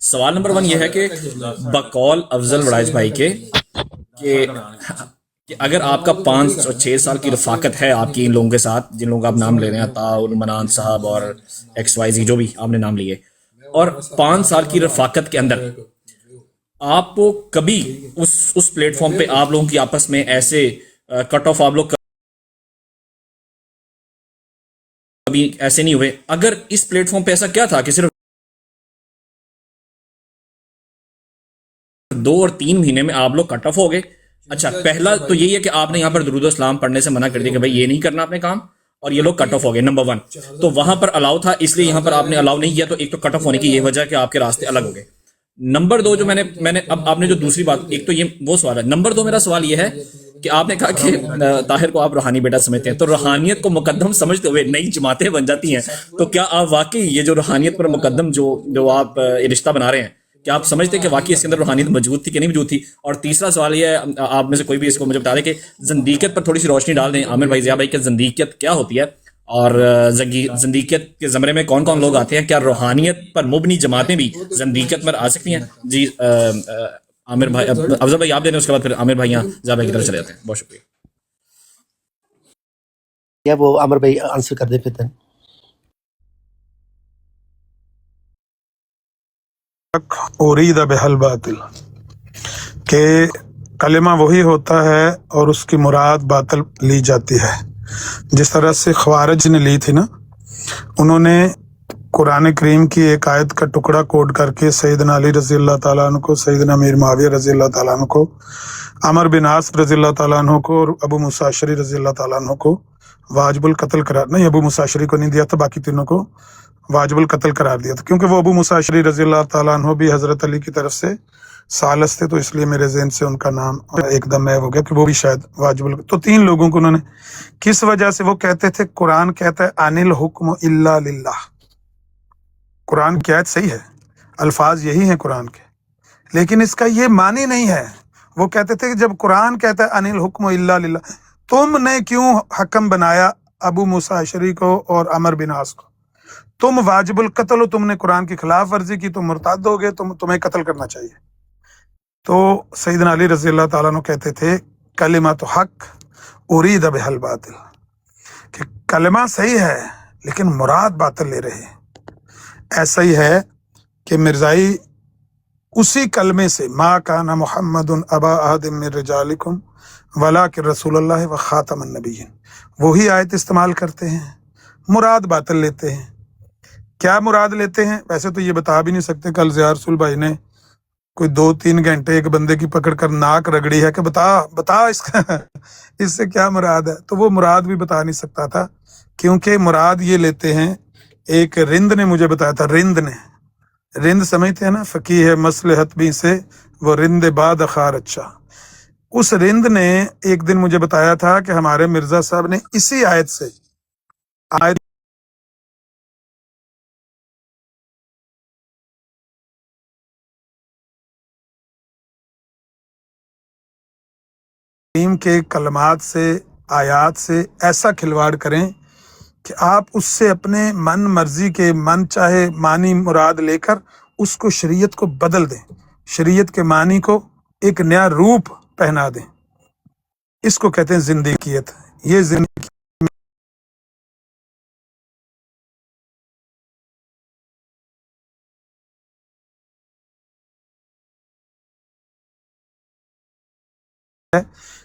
سوال نمبر 1 یہ ہے کہ بقول افضل وڑائز بھائی کے کہ اگر آپ کا 5 اور 6 سال کی رفاقت ہے آپ کی ان لوگوں کے ساتھ جن لوگوں کا آپ نام لے رہے ہیں، عطا اور منان صاحب اور ایکس وائی زی جو بھی آپ نے نام لیے، اور 5 سال کی رفاقت کے اندر آپ کو کبھی اس پلیٹ فارم پہ آپ لوگوں کی آپس میں ایسے کٹ آف آپ لوگ کبھی ایسے نہیں ہوئے؟ اگر اس پلیٹ فارم پہ ایسا کیا تھا کہ صرف 2 اور 3 مہینے میں آپ لوگ کٹ آف ہو گئے؟ اچھا، پہلا تو یہی ہے کہ آپ نے یہاں پر درود و اسلام پڑھنے سے منع کر دیا کہ بھائی یہ نہیں کرنا اپنے کام، اور یہ لوگ کٹ آف ہو گئے، نمبر 1۔ تو وہاں پر الاؤ تھا، اس لیے یہاں پر آپ نے الاؤ نہیں کیا، تو ایک تو کٹ آف ہونے کی یہ وجہ ہے کہ آپ کے راستے الگ ہو گئے۔ نمبر 2 جو میں نے اب آپ نے جو دوسری بات، ایک تو یہ وہ سوال ہے، نمبر 2 میرا سوال یہ ہے کہ آپ نے کہا کہ طاہر کو آپ روحانی بیٹا سمجھتے ہیں، تو روحانیت کو مقدم سمجھتے ہوئے نئی جماعتیں بن جاتی ہیں، تو کیا آپ واقعی یہ جو روحانیت پر مقدم جو آپ رشتہ بنا رہے ہیں، کیا آپ سمجھتے ہیں کہ واقعی اس کے اندر روحانیت موجود تھی کہ نہیں موجود تھی؟ اور تیسرا سوال یہ ہے، آپ میں سے کوئی بھی اس کو مجھے بتا دے کہ زندیقیت پر تھوڑی سی روشنی ڈال دیں عامر بھائی، ضیاء بھائی، کہ زندیقیت کیا ہوتی ہے، اور زندیقیت کے زمرے میں کون کون لوگ آتے ہیں؟ کیا روحانیت پر مبنی جماعتیں بھی زندیقیت پر آ سکتی ہیں؟ جی عامر بھائی، افضل بھائی آپ دے دیں، اس کے بعد پھر عامر بھائی یہاں ضیاء بھائی کی طرف چلے جاتے ہیں۔ بہت شکریہ۔ کیا وہ عمر بھائی آنسر کر دیں پھر؟ ارید بہل باطل، کہ کلمہ وہی ہوتا ہے اور اس کی مراد باطل لی جاتی ہے، جس طرح سے خوارج نے لی تھی نا، انہوں نے قرآن کریم کی ایک آیت کا ٹکڑا کوڈ کر کے سیدنا علی رضی اللہ تعالیٰ عنہ کو، سیدنا امیر معاویہ رضی اللہ تعالیٰ عنہ کو، عمر بن عاص رضی اللہ تعالیٰ عنہ کو اور ابو موسیٰ اشعری رضی اللہ تعالیٰ عنہ کو واجب القتل قرار، نہیں ابو موسیٰ اشعری کو نہیں دیا تھا، باقی تینوں کو واجب القتل قرار دیا تھا، کیونکہ وہ ابو موسیٰ اشعری رضی اللہ تعالیٰ عنہ بھی حضرت علی کی طرف سے سالس تھے، تو اس لیے میرے ذہن سے ان کا نام ایک دم محو ہو گیا کہ وہ بھی شاید واجب القتل۔ تو 3 لوگوں کو انہوں نے، کس وجہ سے؟ وہ کہتے تھے قرآن کہتا ہے ان الحکم الا للہ، قرآن کی آیت صحیح ہے، الفاظ یہی ہیں قرآن کے، لیکن اس کا یہ معنی نہیں ہے۔ وہ کہتے تھے کہ جب قرآن کہتا ہے ان الحکم الا للہ، تم نے کیوں حکم بنایا ابو موسیٰ اشعری کو اور عمر بن عاص کو؟ تم واجب القتل ہو، تم نے قرآن کی خلاف ورزی کی، تم مرتد ہو گئے، تمہیں قتل کرنا چاہیے۔ تو سیدنا علی رضی اللہ تعالیٰ عنہ کہتے تھے کلمۃ حق ارید بہل باطل، کہ کلمہ صحیح ہے لیکن مراد باطل لے رہے ہیں۔ ایسا ہی ہے کہ مرزائی اسی کلمے سے ما کان محمد ابا احد من رجالکم ولکن رسول اللہ و خاتم النبیین، وہی آیت استعمال کرتے ہیں، مراد باطل لیتے ہیں۔ کیا مراد لیتے ہیں؟ ویسے تو یہ بتا بھی نہیں سکتے۔ کل ضیاء رسول بھائی نے کوئی 2-3 گھنٹے ایک بندے کی پکڑ کر ناک رگڑی ہے کہ بتا اس کا اس سے کیا مراد ہے، تو وہ مراد بھی بتا نہیں سکتا تھا، کیونکہ مراد یہ لیتے ہیں۔ ایک رند نے مجھے بتایا تھا، رند سمجھتے ہیں نا، فقیہ ہے مصلحت بھی سے، وہ رند باد خار اچھا، اس رند نے ایک دن مجھے بتایا تھا کہ ہمارے مرزا صاحب نے اسی آیت سے آیت کے کلمات سے، آیات سے ایسا کھلواڑ کریں کہ آپ اس سے اپنے من مرضی کے من چاہے معنی مراد لے کر اس کو شریعت کو بدل دیں، شریعت کے معنی کو ایک نیا روپ پہنا دیں۔ اس کو کہتے ہیں زندگیت۔ یہ زندگی ہے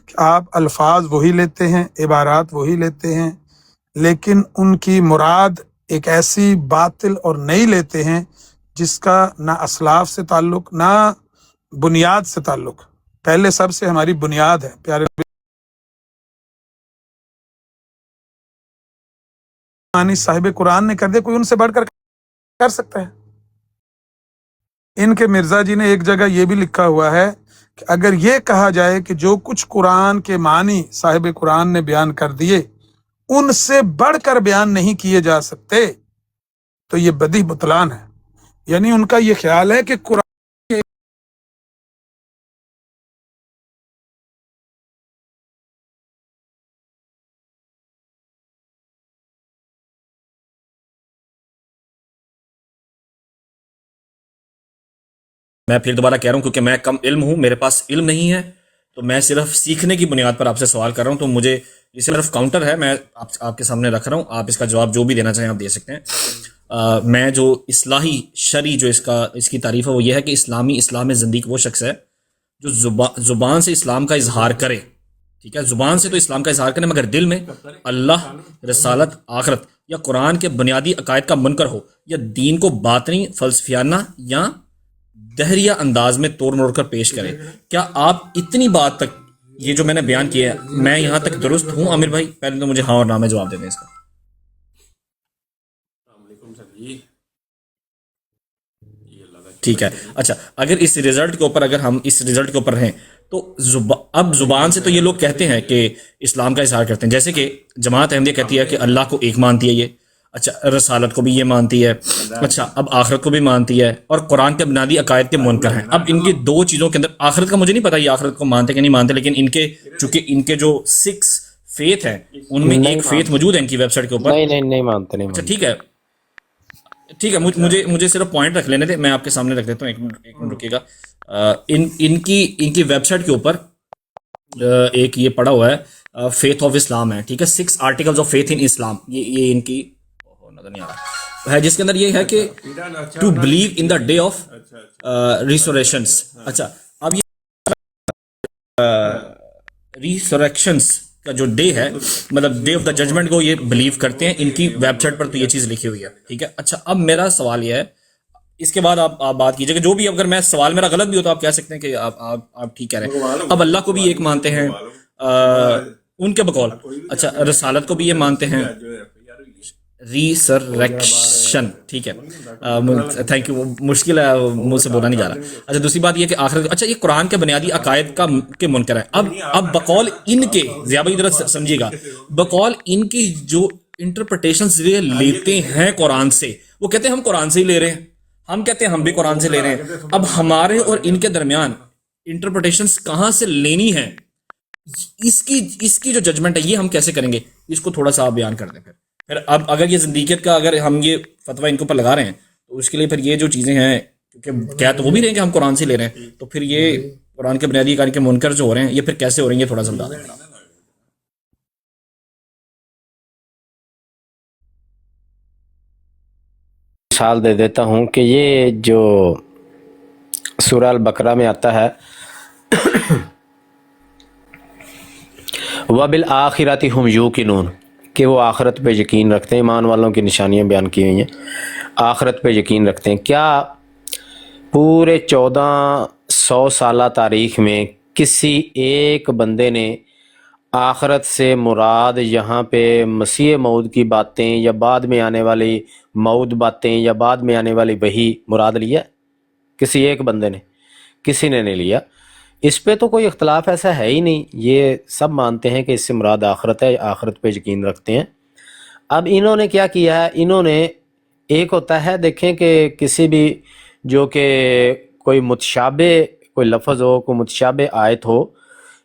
کہ آپ الفاظ وہی لیتے ہیں، عبارات وہی لیتے ہیں، لیکن ان کی مراد ایک ایسی باطل اور نئی لیتے ہیں جس کا نہ اسلاف سے تعلق نہ بنیاد سے تعلق۔ پہلے سب سے ہماری بنیاد ہے، پیارے معنی صاحب قرآن نے کر دیا، کوئی ان سے بڑھ کر کر سکتا ہے؟ ان کے مرزا جی نے ایک جگہ یہ بھی لکھا ہوا ہے کہ اگر یہ کہا جائے کہ جو کچھ قرآن کے معنی صاحب قرآن نے بیان کر دیے ان سے بڑھ کر بیان نہیں کیے جا سکتے، تو یہ بدیہہ بطلان ہے۔ یعنی ان کا یہ خیال ہے کہ قرآن میں پھر دوبارہ کہہ رہا ہوں کیونکہ میں کم علم ہوں, میرے پاس علم نہیں ہے, تو میں صرف سیکھنے کی بنیاد پر آپ سے سوال کر رہا ہوں, تو مجھے یہ صرف کاؤنٹر ہے, میں آپ کے سامنے رکھ رہا ہوں, آپ اس کا جواب جو بھی دینا چاہیں آپ دے سکتے ہیں. میں جو اصلاحی شرعی جو اس کی تعریف ہے وہ یہ ہے کہ اسلام زندیق وہ شخص ہے جو زبان سے اسلام کا اظہار کرے, ٹھیک ہے, زبان سے تو اسلام کا اظہار کرے مگر دل میں اللہ, رسالت, آخرت یا قرآن کے بنیادی عقائد کا منکر ہو, یا دین کو باطنی, فلسفیانہ یا دہریہ انداز میں توڑ موڑ کر پیش کرے. کیا آپ اتنی بات تک یہ جو میں نے بیان کیا ہے میں یہاں تک درست ہوں عامر بھائی؟ پہلے تو مجھے ہاں اور نہ میں جواب دے دیں اس کا. ٹھیک ہے, اچھا, اگر اس رزلٹ کے اوپر رہیں تو اب زبان سے تو یہ لوگ کہتے ہیں کہ اسلام کا اظہار کرتے ہیں, جیسے کہ جماعت احمدیہ کہتی ہے کہ اللہ کو ایک مانتی ہے یہ, اچھا, رسالت کو بھی یہ مانتی ہے, اچھا, اب آخرت کو بھی مانتی ہے, اور قرآن کے بنیادی عقائد کے منکر ہیں. اب ان کی دو چیزوں کے اندر آخرت کا مجھے نہیں پتا یہ آخرت کو مانتے کہ نہیں مانتے, لیکن چونکہ ان کے جو 6 فیتھ ہیں ان میں ایک فیتھ موجود ہے ان کی ویب سائٹ کے اوپر. نہیں مانتے. اچھا, ٹھیک ہے, مجھے صرف پوائنٹ رکھ لینے تھے, میں آپ کے سامنے رکھ دیتا ہوں, ایک منٹ رکیے گا. ان کی ویب سائٹ کے اوپر ایک یہ پڑا ہوا ہے فیتھ آف اسلام ہے, ٹھیک ہے, 6 آرٹیکلز آف فیتھ ان اسلام, یہ ان کی نظر نہیں آ رہا ہے, جس کے اندر یہ ہے کہ to believe in the day of resurrections. اچھا, اب یہ ریسوریکشنس کا جو ڈے ہے, مطلب ڈے آف دا ججمنٹ کو یہ بلیو کرتے ہیں, ان کی ویب سائٹ پر تو یہ چیز لکھی ہوئی ہے, ٹھیک ہے. اچھا, اب میرا سوال یہ ہے, اس کے بعد آپ بات کیجئے کہ جو بھی, اگر میں سوال میرا غلط بھی ہو تو آپ کہہ سکتے ہیں کہ آپ ٹھیک کہہ رہے ہیں. اب اللہ کو بھی ایک مانتے ہیں ان کے بقول, اچھا, رسالت کو بھی یہ مانتے ہیں, ریسرریکشن, ٹھیک ہے, تھینک یو, مشکل ہے مجھ سے بولا نہیں جا رہا. اچھا, دوسری بات یہ کہ آخرت, اچھا, یہ قرآن کے بنیادی عقائد کے منکر ہے. اب بقول ان کے, ضیاء بھائی ادھر سمجھیے گا, بقول ان کی جو انٹرپریٹیشنز لیتے ہیں قرآن سے, وہ کہتے ہیں ہم قرآن سے ہی لے رہے ہیں, ہم کہتے ہیں ہم بھی قرآن سے لے رہے ہیں. اب ہمارے اور ان کے درمیان انٹرپریٹیشنز کہاں سے لینی ہے, اس کی جو ججمنٹ ہے یہ ہم کیسے کریں گے, اس کو تھوڑا سا آپ بیان کر دیں. پھر اب اگر یہ زندیقیت کا اگر ہم یہ فتویٰ ان کے اوپر لگا رہے ہیں تو اس کے لیے پھر یہ جو چیزیں ہیں, کیونکہ کیا تو وہ بھی رہے ہیں کہ ہم قرآن سے لے رہے ہیں, تو پھر یہ قرآن کے بنیادی عقائد کے منکر جو ہو رہے ہیں یہ پھر کیسے ہو رہے ہیں, یہ تھوڑا سا بتا دیں. مثال دے دیتا ہوں کہ یہ جو سورہ البقرہ میں آتا ہے وَبِالْآخِرَةِ هُمْ يُوقِنُونَ, کہ وہ آخرت پہ یقین رکھتے ہیں. ایمان والوں کی نشانیاں بیان کی ہوئی ہیں, آخرت پہ یقین رکھتے ہیں. کیا پورے 1400 سالہ تاریخ میں کسی ایک بندے نے آخرت سے مراد یہاں پہ مسیح موعود کی باتیں یا بعد میں آنے والی موعود باتیں یا بعد میں آنے والی وحی مراد لیا؟ کسی ایک بندے نے, کسی نے نہیں لیا. اس پہ تو کوئی اختلاف ایسا ہے ہی نہیں, یہ سب مانتے ہیں کہ اس سے مراد آخرت ہے, آخرت پہ یقین رکھتے ہیں. اب انہوں نے کیا کیا ہے, انہوں نے ایک ہوتا ہے, دیکھیں کہ کسی بھی جو کہ کوئی متشابہ کوئی لفظ ہو, کوئی متشابہ آیت ہو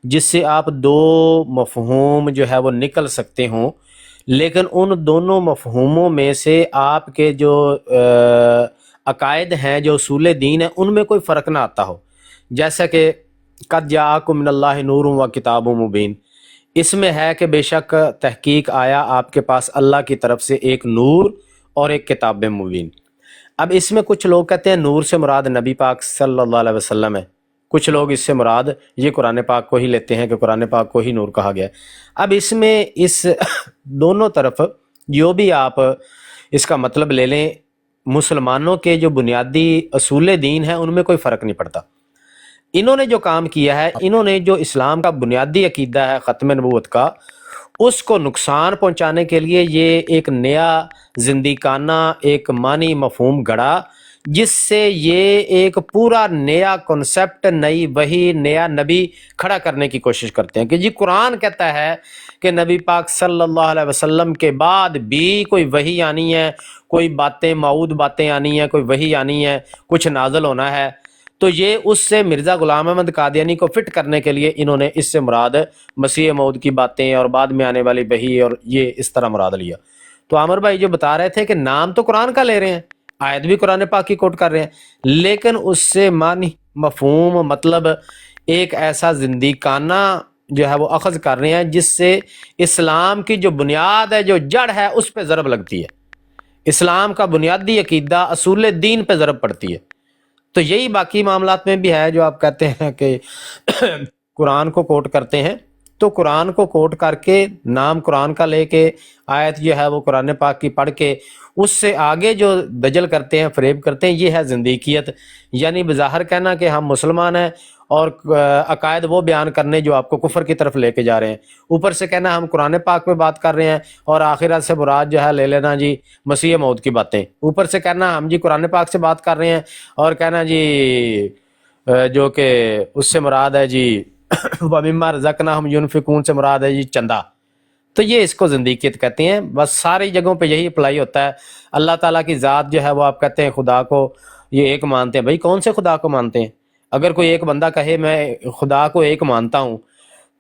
جس سے آپ 2 مفہوم جو ہے وہ نکل سکتے ہوں, لیکن ان دونوں مفہوموں میں سے آپ کے جو عقائد ہیں, جو اصول دین ہیں, ان میں کوئی فرق نہ آتا ہو. جیسا کہ قد جاءکم من اللہ نور و کتاب مبین, اس میں ہے کہ بے شک تحقیق آیا آپ کے پاس اللہ کی طرف سے ایک نور اور ایک کتاب مبین. اب اس میں کچھ لوگ کہتے ہیں نور سے مراد نبی پاک صلی اللہ علیہ وسلم ہے, کچھ لوگ اس سے مراد یہ قرآن پاک کو ہی لیتے ہیں کہ قرآن پاک کو ہی نور کہا گیا ہے. اب اس میں اس دونوں طرف جو بھی آپ اس کا مطلب لے لیں, مسلمانوں کے جو بنیادی اصول دین ہیں ان میں کوئی فرق نہیں پڑتا. انہوں نے جو کام کیا ہے, انہوں نے جو اسلام کا بنیادی عقیدہ ہے ختم نبوت کا, اس کو نقصان پہنچانے کے لیے یہ ایک نیا زندیقانہ ایک معنی مفہوم گھڑا, جس سے یہ ایک پورا نیا کنسپٹ, نئی وحی, نیا نبی کھڑا کرنے کی کوشش کرتے ہیں کہ جی قرآن کہتا ہے کہ نبی پاک صلی اللہ علیہ وسلم کے بعد بھی کوئی وحی آنی ہے, کوئی باتیں موعود باتیں آنی ہیں, کوئی وحی آنی ہے, کچھ نازل ہونا ہے. تو یہ اس سے مرزا غلام احمد قادیانی کو فٹ کرنے کے لیے انہوں نے اس سے مراد مسیح موعود کی باتیں اور بعد میں آنے والی وحی اور یہ اس طرح مراد لیا. تو عامر بھائی جو بتا رہے تھے کہ نام تو قرآن کا لے رہے ہیں, آیت بھی قرآن پاک کی کوٹ کر رہے ہیں، لیکن اس سے معنی مفہوم مطلب ایک ایسا زندیقانہ جو ہے وہ اخذ کر رہے ہیں جس سے اسلام کی جو بنیاد ہے، جو جڑ ہے، اس پہ ضرب لگتی ہے، اسلام کا بنیادی عقیدہ اصول دین پہ ضرب پڑتی ہے۔ تو یہی باقی معاملات میں بھی ہے جو آپ کہتے ہیں کہ قرآن کو کوٹ کرتے ہیں، تو قرآن کو کوٹ کر کے نام قرآن کا لے کے آیت جو ہے وہ قرآن پاک کی پڑھ کے اس سے آگے جو دجل کرتے ہیں، فریب کرتے ہیں، یہ ہے زندیقیت، یعنی بظاہر کہنا کہ ہم مسلمان ہیں اور عقائد وہ بیان کرنے جو آپ کو کفر کی طرف لے کے جا رہے ہیں، اوپر سے کہنا ہم قرآن پاک پہ بات کر رہے ہیں اور آخرت سے مراد جو ہے لے لینا جی مسیح موعود کی باتیں، اوپر سے کہنا ہم جی قرآن پاک سے بات کر رہے ہیں اور کہنا جی جو کہ اس سے مراد ہے جی وَمِمَّا رَزَقْنَاهُمْ يُنْفِقُونَ سے مراد ہے جی چندہ۔ تو یہ اس کو زندیقیت کہتے ہیں۔ بس ساری جگہوں پہ یہی اپلائی ہوتا ہے۔ اللہ تعالیٰ کی ذات جو ہے وہ آپ کہتے ہیں خدا کو یہ ایک مانتے ہیں، بھائی کون سے خدا کو مانتے ہیں؟ اگر کوئی ایک بندہ کہے میں خدا کو ایک مانتا ہوں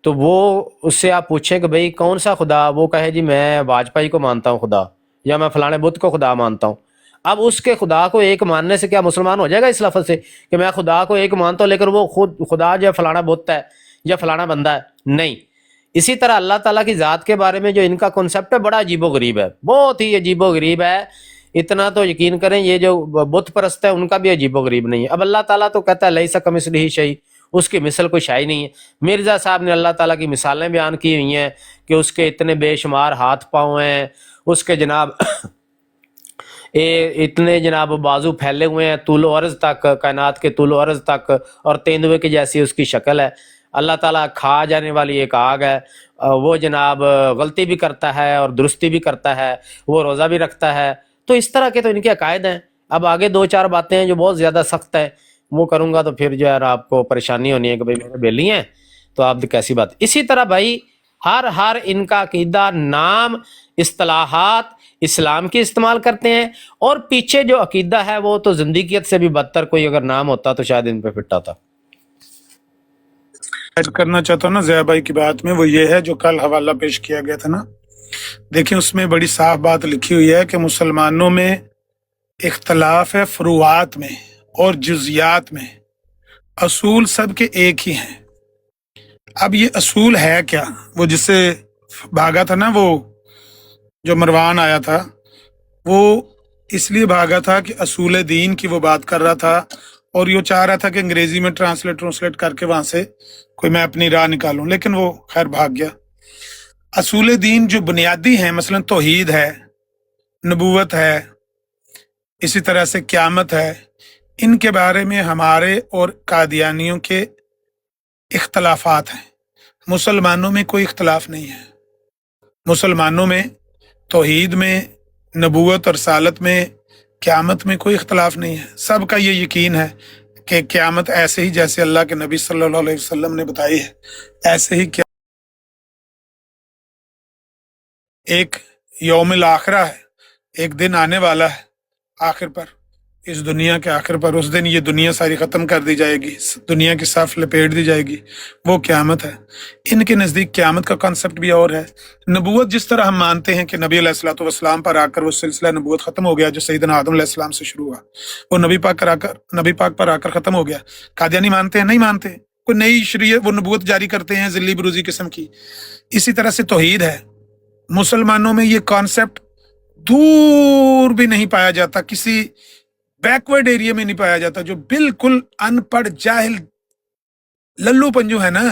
تو وہ اس سے آپ پوچھیں کہ بھئی کون سا خدا، وہ کہے جی میں واجپئی کو مانتا ہوں خدا، یا میں فلانے بت کو خدا مانتا ہوں۔ اب اس کے خدا کو ایک ماننے سے کیا مسلمان ہو جائے گا اس لفظ سے کہ میں خدا کو ایک مانتا ہوں لیکن وہ خود خدا جو ہے فلانا بت ہے یا فلانا بندہ ہے؟ نہیں۔ اسی طرح اللہ تعالیٰ کی ذات کے بارے میں جو ان کا کنسپٹ ہے بڑا عجیب و غریب ہے، بہت ہی عجیب و غریب ہے۔ اتنا تو یقین کریں یہ جو بت پرست ہے ان کا بھی عجیب و غریب نہیں ہے۔ اب اللہ تعالیٰ تو کہتا ہے لیس کمثلہ شیء، اس کی مثل کوئی شے نہیں ہے۔ مرزا صاحب نے اللہ تعالیٰ کی مثالیں بیان کی ہوئی ہیں کہ اس کے اتنے بے شمار ہاتھ پاؤں ہیں، اس کے جناب اتنے جناب بازو پھیلے ہوئے ہیں طول و عرض تک، کائنات کے طول و عرض تک، اور تیندوے کی جیسی اس کی شکل ہے۔ اللہ تعالیٰ کھا جانے والی ایک آگ ہے، وہ جناب غلطی بھی کرتا ہے اور درستی بھی کرتا ہے، وہ روزہ بھی رکھتا ہے۔ تو اس طرح کے تو ان کے عقائد ہیں۔ اب آگے دو چار باتیں ہیں جو بہت زیادہ سخت ہیں، وہ کروں گا تو پھر جو ہے آپ کو پریشانی ہونی ہے کہ بھائی میرے بیلی ہیں تو آپ کیسی بات۔ اسی طرح بھائی ہر ان کا عقیدہ، نام، اصطلاحات اسلام کی استعمال کرتے ہیں، اور پیچھے جو عقیدہ ہے وہ تو زندگیت سے بھی بدتر کوئی اگر نام ہوتا تو شاید ان پہ فٹ آتا۔ ایڈ کرنا چاہتا ہوں نا ضیاء بھائی کی بات میں، وہ یہ ہے جو کل حوالہ پیش کیا گیا تھا نا، دیکھیں اس میں بڑی صاف بات لکھی ہوئی ہے کہ مسلمانوں میں اختلاف ہے فروعات میں اور جزیات میں، اصول سب کے ایک ہی ہیں۔ اب یہ اصول ہے کیا؟ وہ جس سے بھاگا تھا نا، وہ جو مروان آیا تھا، وہ اس لیے بھاگا تھا کہ اصول دین کی وہ بات کر رہا تھا، اور یہ چاہ رہا تھا کہ انگریزی میں ٹرانسلیٹ کر کے وہاں سے کوئی میں اپنی راہ نکالوں، لیکن وہ خیر بھاگ گیا۔ اصول دین جو بنیادی ہیں، مثلا توحید ہے، نبوت ہے، اسی طرح سے قیامت ہے، ان کے بارے میں ہمارے اور قادیانیوں کے اختلافات ہیں۔ مسلمانوں میں کوئی اختلاف نہیں ہے۔ مسلمانوں میں توحید میں، نبوت اور رسالت میں، قیامت میں کوئی اختلاف نہیں ہے۔ سب کا یہ یقین ہے کہ قیامت ایسے ہی جیسے اللہ کے نبی صلی اللہ علیہ وسلم نے بتائی ہے، ایسے ہی ایک یوم الآخرہ ہے، ایک دن آنے والا ہے آخر پر، اس دنیا کے آخر پر، اس دن یہ دنیا ساری ختم کر دی جائے گی، دنیا کی صف لپیٹ دی جائے گی، وہ قیامت ہے۔ ان کے نزدیک قیامت کا کانسیپٹ بھی اور ہے۔ نبوت جس طرح ہم مانتے ہیں کہ نبی علیہ الصلوۃ والسلام پر آ کر وہ سلسلہ نبوت ختم ہو گیا جو سیدنا آدم علیہ السلام سے شروع ہوا، وہ نبی پاک پر آ کر ختم ہو گیا۔ قادیانی مانتے ہیں؟ نہیں مانتے، کوئی نئی شریعت وہ نبوت جاری کرتے ہیں ذلی بروزی قسم کی۔ اسی طرح سے توحید ہے، مسلمانوں میں یہ کانسیپٹ دور بھی نہیں پایا جاتا، کسی بیکورڈ ایریا میں نہیں پایا جاتا۔ جو بالکل ان پڑھ جاہل للو پنجو ہے نا،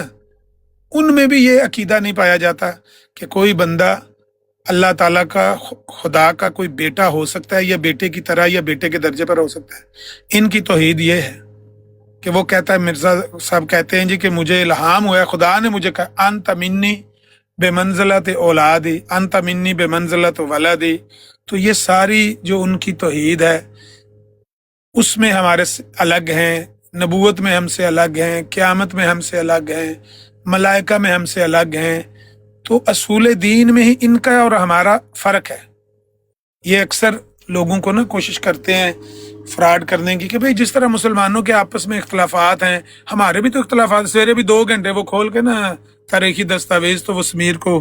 ان میں بھی یہ عقیدہ نہیں پایا جاتا کہ کوئی بندہ اللہ تعالیٰ کا، خدا کا کوئی بیٹا ہو سکتا ہے، یا بیٹے کی طرح یا بیٹے کے درجے پر ہو سکتا ہے۔ ان کی توحید یہ ہے کہ وہ کہتا ہے، مرزا صاحب کہتے ہیں جی کہ مجھے الہام ہوا ہے، خدا نے مجھے کہا انت منی بے منزلت اولادی، انت منی بے منزلت ولدی۔ تو یہ ساری جو ان کی توحید ہے اس میں ہمارے سے الگ ہیں، نبوت میں ہم سے الگ ہیں، قیامت میں ہم سے الگ ہیں، ملائکہ میں ہم سے الگ ہیں۔ تو اصول دین میں ہی ان کا اور ہمارا فرق ہے۔ یہ اکثر لوگوں کو نا کوشش کرتے ہیں فراڈ کرنے کی کہ بھئی جس طرح مسلمانوں کے آپس میں اختلافات ہیں، ہمارے بھی تو اختلافات۔ سویرے بھی 2 گھنٹے وہ کھول کے نا تاریخی دستاویز تو وہ سمیر کو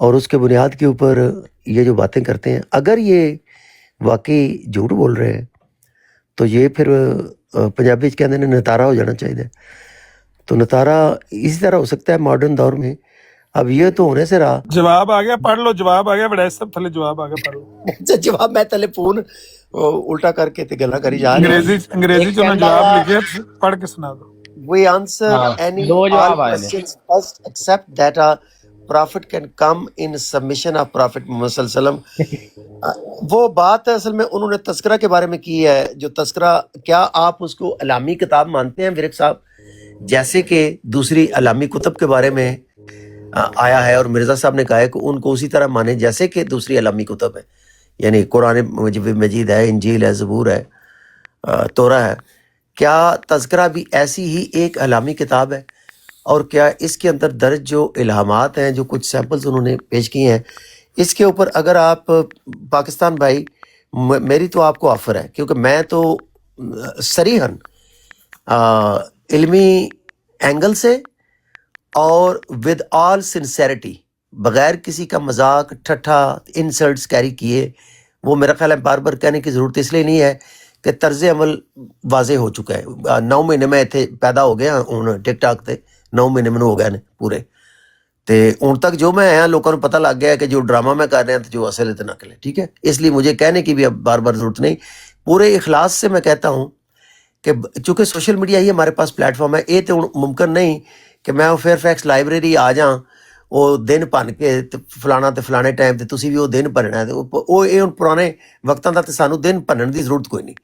اور اس کے بنیاد کے اوپر یہ جو باتیں کرتے ہیں، اگر یہ واقعی جھوٹ بول رہے ہیں تو یہ پھر پنجابی کہتے ہیں نتارا ہو جانا چاہیے. تو نتارا اسی طرح ہو سکتا ہے ماڈرن دور میں. اب یہ تو ہونے سے رہا. جواب آ گیا، پڑھ لو. جواب آ گیا بڑا صاحب، تھلے جواب آ گیا، پڑھ لو. جواب میں تلے فون الٹا کر کے گلا کری جا رہے ہیں. انگریزی چ جواب لکھے، پڑھ کے سنا دو. We answer any do all جواب آئے نے. questions first except that a prophet can come in submission of Prophet Muhammad صلی اللہ علیہ وسلم. وہ بات ہے اصل میں انہوں نے تذکرہ کے بارے میں کی ہے. جو تذکرہ، کیا آپ اس کو علامی کتاب مانتے ہیں ورق صاحب؟ جیسے کہ دوسری علامی کتب کے بارے میں آیا ہے، اور مرزا صاحب نے کہا ہے کہ ان کو اسی طرح مانیں جیسے کہ دوسری علامی کتب ہے. یعنی قرآن مجید ہے، انجیل ہے، زبور ہے، تورا ہے. کیا تذکرہ بھی ایسی ہی ایک علامی کتاب ہے؟ اور کیا اس کے اندر درج جو الہامات ہیں، جو کچھ سیمپلز انہوں نے پیش کیے ہیں، اس کے اوپر اگر آپ پاکستان بھائی، میری تو آپ کو آفر ہے، کیونکہ میں تو صریحاً علمی اینگل سے اور ود آل سنسیریٹی، بغیر کسی کا مذاق، ٹھٹھا، انسلٹس کیری کیے، وہ میرا خیال ہے بار بار کہنے کی ضرورت اس لیے نہیں ہے کہ طرز عمل واضح ہو چکا ہے. 9 مہینے میں اتنے پیدا ہو گیا ہوں ٹک ٹاک تے، 9 مہینے میں ہو گئے نے پورے تے. ہوں تک جو میں آیا لوگوں کو پتہ لگ گیا ہے کہ جو ڈرامہ میں کر رہے ہیں جو اصل ہے نقل ہے. ٹھیک ہے، اس لیے مجھے کہنے کی بھی اب بار بار ضرورت نہیں. پورے اخلاص سے میں کہتا ہوں کہ چونکہ سوشل میڈیا ہی ہمارے پاس پلیٹ فارم ہے، یہ تو ممکن نہیں کہ میں فیئر فیکس لائبریری آ جاؤں، وہ دن بن کے فلانا تے فلانے ٹائم تے تسی بھی وہ دن بننا ہے. وہ یہ ہوں پرانے وقتاں دا تے سانو دن بننے دی ضرورت کوئی نہیں.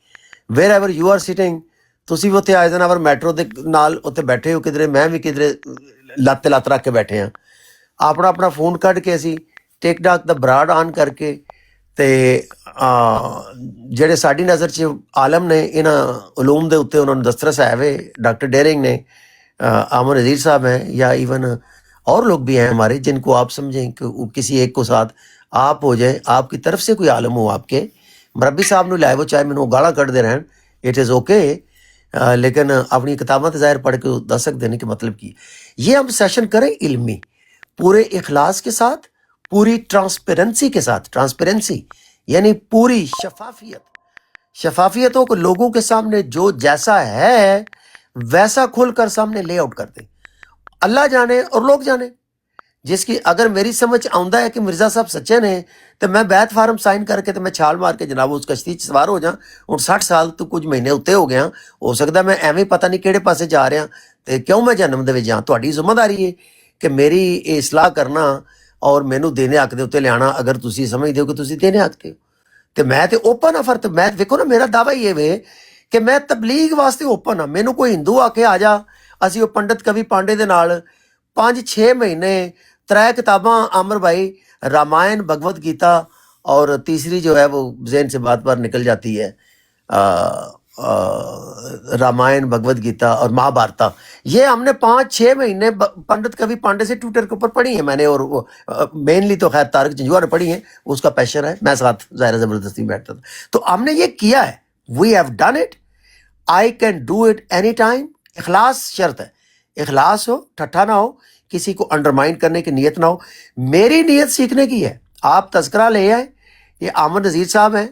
Wherever you are sitting, تسی بھی اتنے آئے دن آور میٹرو دے نال اتنے بیٹھے ہو، کدھر میں بھی کدھر لت لت رکھ کے بیٹھے ہیں. اپنا اپنا فون کٹ کے اسی ٹک ٹاک دا براڈ آن کر کے تے جڑے ساڈی نظر چ عالم نے انہاں علوم دے اتنے انہوں نے دسترس ہے وے، ڈاکٹر ڈیرنگ نے، عامر نذیر صاحب ہیں، یا ایون اور لوگ بھی ہیں ہمارے جن کو آپ سمجھیں کہ کسی ایک کو ساتھ آپ ہو جائیں، آپ کی طرف سے کوئی عالم ہو، آپ کے مربی صاحب نے لائے وہ چاہے میں گالا کٹ دے رہے ہیں، اٹ از اوکے، لیکن اپنی کتابیں ظاہر پڑھ کے دس سکتے ہیں کہ مطلب کی. یہ ہم سیشن کریں علمی، پورے اخلاص کے ساتھ، پوری ٹرانسپیرنسی کے ساتھ. ٹرانسپیرنسی یعنی پوری شفافیت ہو کہ لوگوں کے سامنے جو جیسا ہے ویسا کھل کر سامنے لے آؤٹ کر دیں. اللہ جانے اور لوگ جانے. جس کی اگر میری سمجھ آؤں ہے کہ مرزا صاحب سچے نے تو میں بیعت فارم سائن کر کے تو میں چھال مار کے جناب اس کشتی سوار ہو جاؤں. ہوں 60 سال تو کچھ مہینے اتنے ہو گیا، ہو سکتا میں ایویں پتہ نہیں کہڑے پاسے جا رہا تو کیوں میں جنم دے جاؤں. تہاڈی ذمہ داری ہے کہ میری اصلاح کرنا اور مینوں دینے حق دے اتنے لیانا. اگر تسی سمجھتے ہو کہ تسی دینے حق دے ہو تو میں تو اوپن آفر. تو میں دیکھو نا، میرا دعویٰ یہ وے کہ میں تبلیغ واسطے اوپن ہاں. مینوں کوئی ہندو آ کے آ جا، اسی وہ پنڈت کبھی پانڈے دے نال 5-6 مہینے 3 کتاباں عامر بھائی، رامائن، بھگوت گیتا، اور تیسری جو ہے وہ ذہن سے بات بار نکل جاتی ہے، رامائن، بھگوت گیتا اور مہابھارتا. یہ ہم نے 5-6 مہینے پنڈت کبھی پانڈے سے ٹویٹر کے اوپر پڑھی ہیں میں نے، اور وہ مینلی تو خیر طارق جنجوعہ نے پڑھی ہیں، اس کا پیشن ہے، میں ساتھ ظاہر زبردستی میں بیٹھتا تھا. تو ہم نے یہ کیا ہے، we have done it, I can do it any time. اخلاص شرط ہے، اخلاص ہو، ٹھٹھا نہ ہو، کسی کو انڈرمائن کرنے کی نیت نہ ہو. میری نیت سیکھنے کی ہے. آپ تذکرہ لے آئے، یہ عامر نذیر صاحب ہیں.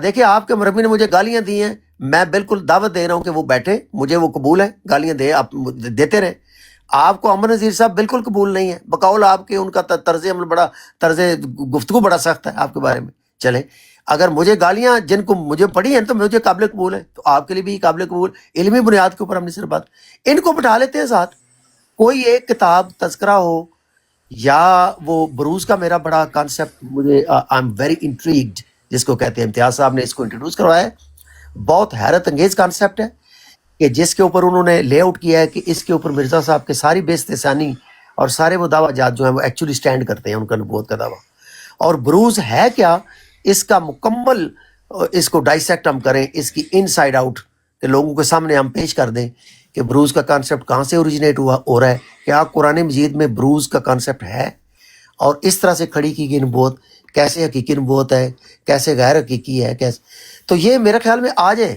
دیکھیں آپ کے مربی نے مجھے گالیاں دی ہیں، میں بالکل دعوت دے رہا ہوں کہ وہ بیٹھے، مجھے وہ قبول ہے، گالیاں دے، آپ دیتے رہیں. آپ کو عامر نذیر صاحب بالکل قبول نہیں ہے، بقول آپ کے ان کا طرز عمل بڑا، طرز گفتگو بڑا سخت ہے آپ کے بارے میں. چلیں، اگر مجھے گالیاں جن کو مجھے پڑھی ہیں تو مجھے قابل قبول ہے، تو آپ کے لیے بھی قابل قبول. علمی بنیاد کے اوپر ہم نے صرف بات، ان کو بٹھا لیتے ہیں ساتھ. کوئی ایک کتاب تذکرہ ہو، یا وہ بروز کا میرا بڑا کانسیپٹ، مجھے آئی ایم ویری انٹریگڈ، جس کو کہتے ہیں امتیاز صاحب نے اس کو انٹروڈیوس کروایا ہے. بہت حیرت انگیز کانسیپٹ ہے کہ جس کے اوپر انہوں نے لے آؤٹ کیا ہے کہ اس کے اوپر مرزا صاحب کے ساری بے استحسانی اور سارے وہ دعویٰ جات جو ہیں وہ ایکچولی سٹینڈ کرتے ہیں، ان کا نبوت کا دعویٰ. اور بروز ہے کیا، اس کا مکمل اس کو ڈائسیکٹ ہم کریں، اس کی ان سائڈ آؤٹ کہ لوگوں کے سامنے ہم پیش کر دیں کہ بروز کا کانسیپٹ کہاں سے اوریجنیٹ ہو رہا ہے، کیا قرآن مجید میں بروز کا کانسیپٹ ہے، اور اس طرح سے کھڑی کی گئی نبوت کیسے حقیقی نبوت ہے، کیسے غیر حقیقی ہے، کیسے. تو یہ میرے خیال میں آ جائیں.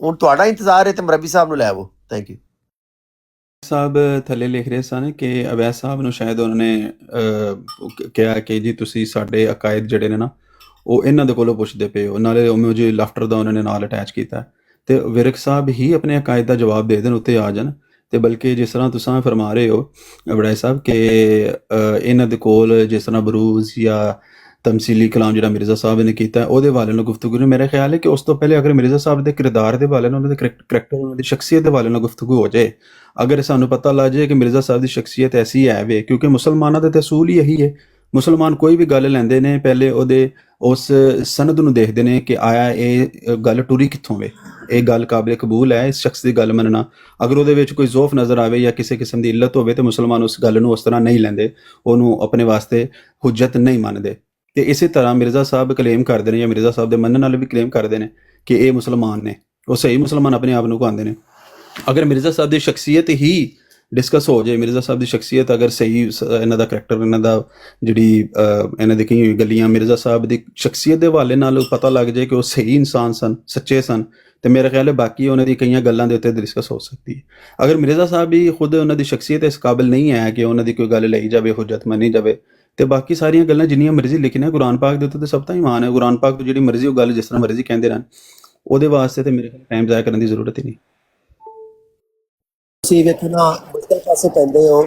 ਹੁਣ ਤੁਹਾਡਾ ਇੰਤਜ਼ਾਰ ਹੈ ਤੇ ਮਰਬੀ ਸਾਹਿਬ ਨੂੰ ਲੈ ਆਵੋ। ਥੈਂਕ ਯੂ ਸਾਹਿਬ ਥੱਲੇ ਲਿਖ ਰਹੇ ਸਨ ਕਿ ਅਵੈਸ ਸਾਹਿਬ ਨੂੰ ਸ਼ਾਇਦ ਉਹਨਾਂ ਨੇ ਕਿਹਾ ਕਿ ਜੀ ਤੁਸੀਂ ਸਾਡੇ ਅਕਾਇਦ ਜਿਹੜੇ ਨੇ ਨਾ ਉਹ ਇਹਨਾਂ ਦੇ ਕੋਲੋਂ ਪੁੱਛਦੇ ਪਏ ਹੋ, ਨਾਲੇ ਉਹ ਜੀ ਲਾਫਟਰ ਦਾ ਉਹਨਾਂ ਨੇ ਨਾਲ ਅਟੈਚ ਕੀਤਾ ਤੇ ਵਿਰਕ ਸਾਹਿਬ ਹੀ ਆਪਣੇ ਅਕਾਇਦ ਦਾ ਜਵਾਬ ਦੇ ਦੇਣ, ਉੱਤੇ ਆ ਜਾਣ। ਤੇ ਬਲਕਿ ਜਿਸ ਤਰ੍ਹਾਂ ਤੁਸੀਂ ਫਰਮਾ ਰਹੇ ਹੋ ਵੜਾਈ ਸਾਹਿਬ ਕਿ ਇਹਨਾਂ ਦੇ ਕੋਲ ਜਿਸ ਤਰ੍ਹਾਂ ਬਰੂਜ਼ ਜਾਂ ਤਮਸੀਲੀ ਕਲਾਮ ਜਿਹੜਾ ਮਿਰਜ਼ਾ ਸਾਹਿਬ ਨੇ ਕੀਤਾ ਉਹਦੇ ਬਾਰੇ ਨਾਲ ਗੁਫ਼ਤਗੂ ਨੂੰ, ਮੇਰਾ ਖਿਆਲ ਹੈ ਕਿ ਉਸ ਤੋਂ ਪਹਿਲੇ ਅਗਰ ਮਿਰਜ਼ਾ ਸਾਹਿਬ ਦੇ ਕਿਰਦਾਰ ਦੇ ਬਾਰੇ ਨਾਲ, ਉਹਨਾਂ ਦੇ ਕਰੈਕਟਰ, ਉਹਨਾਂ ਦੀ ਸ਼ਖਸੀਅਤ ਦੇ ਬਾਰੇ ਨਾਲ ਗੁਫ਼ਤਗੂ ਹੋ ਜਾਏ, ਅਗਰ ਸਾਨੂੰ ਪਤਾ ਲੱਗ ਜਾਏ ਕਿ ਮਿਰਜ਼ਾ ਸਾਹਿਬ ਦੀ ਸ਼ਖਸੀਅਤ ਐਸੀ ਹੈ ਵੇ, ਕਿਉਂਕਿ ਮੁਸਲਮਾਨਾਂ ਦਾ ਤਾਂ ਅਸੂਲ ਹੀ ਇਹੀ ਹੈ, ਮੁਸਲਮਾਨ ਕੋਈ ਵੀ ਗੱਲ ਲੈਂਦੇ ਨੇ ਪਹਿਲੇ ਉਹਦੇ ਉਸ ਸਨਦ ਨੂੰ ਦੇਖਦੇ ਨੇ ਕਿ ਆਇਆ ਇਹ ਗੱਲ ਟੁਰੀ ਕਿੱਥੋਂ ਵੇ, ਇਹ ਗੱਲ ਕਾਬਿਲ ਕਬੂਲ ਹੈ, ਇਸ ਸ਼ਖਸ ਦੀ ਗੱਲ ਮੰਨਣਾ। ਅਗਰ ਉਹਦੇ ਵਿੱਚ ਕੋਈ ਜ਼ੋਫ ਨਜ਼ਰ ਆਵੇ ਜਾਂ ਕਿਸੇ ਕਿਸਮ ਦੀ ਇੱਲਤ ਹੋਵੇ ਤੇ ਮੁਸਲਮਾਨ ਉਸ ਗੱਲ ਨੂੰ ਉਸ ਤਰ੍ਹਾਂ ਨਹੀਂ ਲੈਂਦੇ, ਉਹਨੂੰ ਆਪਣੇ ਵਾਸਤੇ ਹੁਜਤ ਨਹੀਂ ਮੰਨਦੇ। ਤੇ ਇਸੇ ਤਰ੍ਹਾਂ ਮਿਰਜ਼ਾ ਸਾਹਿਬ ਕਲੇਮ ਕਰਦੇ ਨੇ, ਜਾਂ ਮਿਰਜ਼ਾ ਸਾਹਿਬ ਦੇ ਮੰਨਣ ਵਾਲੇ ਵੀ ਕਲੇਮ ਕਰਦੇ ਨੇ ਕਿ ਇਹ ਮੁਸਲਮਾਨ ਨੇ, ਉਹ ਸਹੀ ਮੁਸਲਮਾਨ ਆਪਣੇ ਆਪ ਨੂੰ ਕਹਾਉਂਦੇ ਨੇ। ਅਗਰ ਮਿਰਜ਼ਾ ਸਾਹਿਬ ਦੀ ਸ਼ਖਸੀਅਤ ਹੀ ਡਿਸਕਸ ਹੋ ਜਾਏ, ਮਿਰਜ਼ਾ ਸਾਹਿਬ ਦੀ ਸ਼ਖਸੀਅਤ ਅਗਰ ਸਹੀ, ਇਹਨਾਂ ਦਾ ਕਰੈਕਟਰ, ਇਹਨਾਂ ਦਾ ਜਿਹੜੀ ਇਹਨਾਂ ਦੀ ਕਈ ਗੱਲੀਆਂ, ਮਿਰਜ਼ਾ ਸਾਹਿਬ ਦੀ ਸ਼ਖਸੀਅਤ ਦੇ ਹਵਾਲੇ ਨਾਲ ਪਤਾ ਲੱਗ ਜਾਏ ਕਿ ਉਹ ਸਹੀ ਇਨਸਾਨ ਸਨ, ਸੱਚੇ ਸਨ, ਤੇ ਮੇਰਾ ਖਿਆਲ ਹੈ ਬਾਕੀ ਉਹਨਾਂ ਦੀ ਕਈਆਂ ਗੱਲਾਂ ਦੇ ਉੱਤੇ ਡਿਸਕਸ ਹੋ ਸਕਦੀ ਹੈ। ਅਗਰ ਮਿਰਜ਼ਾ ਸਾਹਿਬ ਵੀ ਖੁਦ ਉਹਨਾਂ ਦੀ ਸ਼ਖਸੀਅਤ ਇਸ ਕਾਬਿਲ ਨਹੀਂ ਹੈ ਕਿ ਉਹਨਾਂ ਦੀ ਕੋਈ ਗੱਲ ਲਈ ਜਾਵੇ, ਹੁਜਤ ਮੰਨੀ ਜਾਵੇ, ਤੇ ਬਾਕੀ ਸਾਰੀਆਂ ਗੱਲਾਂ ਜਿੰਨੀਆਂ ਮਰਜ਼ੀ ਲਿਖੀਆਂ ਕੁਰਾਨ ਪਾਕ ਦੇ ਉੱਤੇ, ਤੇ ਸਭ ਦਾ ਇਮਾਨ ਹੈ ਕੁਰਾਨ ਪਾਕ ਤੋਂ, ਜਿਹੜੀ ਮਰਜ਼ੀ ਉਹ ਗੱਲ ਜਿਸ ਤਰ੍ਹਾਂ ਮਰਜ਼ੀ ਕਹਿੰਦੇ ਰਹਿਣ, ਉਹਦੇ ਵਾਸਤੇ ਤੇ ਮੇਰੇ ਖਿਆਲ ਟਾਈਮ ਜ਼ਾਇਆ ਕਰਨ ਦੀ ਜ਼ਰੂਰਤ ਹੀ ਨਹੀਂ। ਤੁਸੀਂ ਵੇਖਣਾ ਮੁਸ਼ਕਲ ਪਾਸੇ ਪੈਂਦੇ ਹੋ।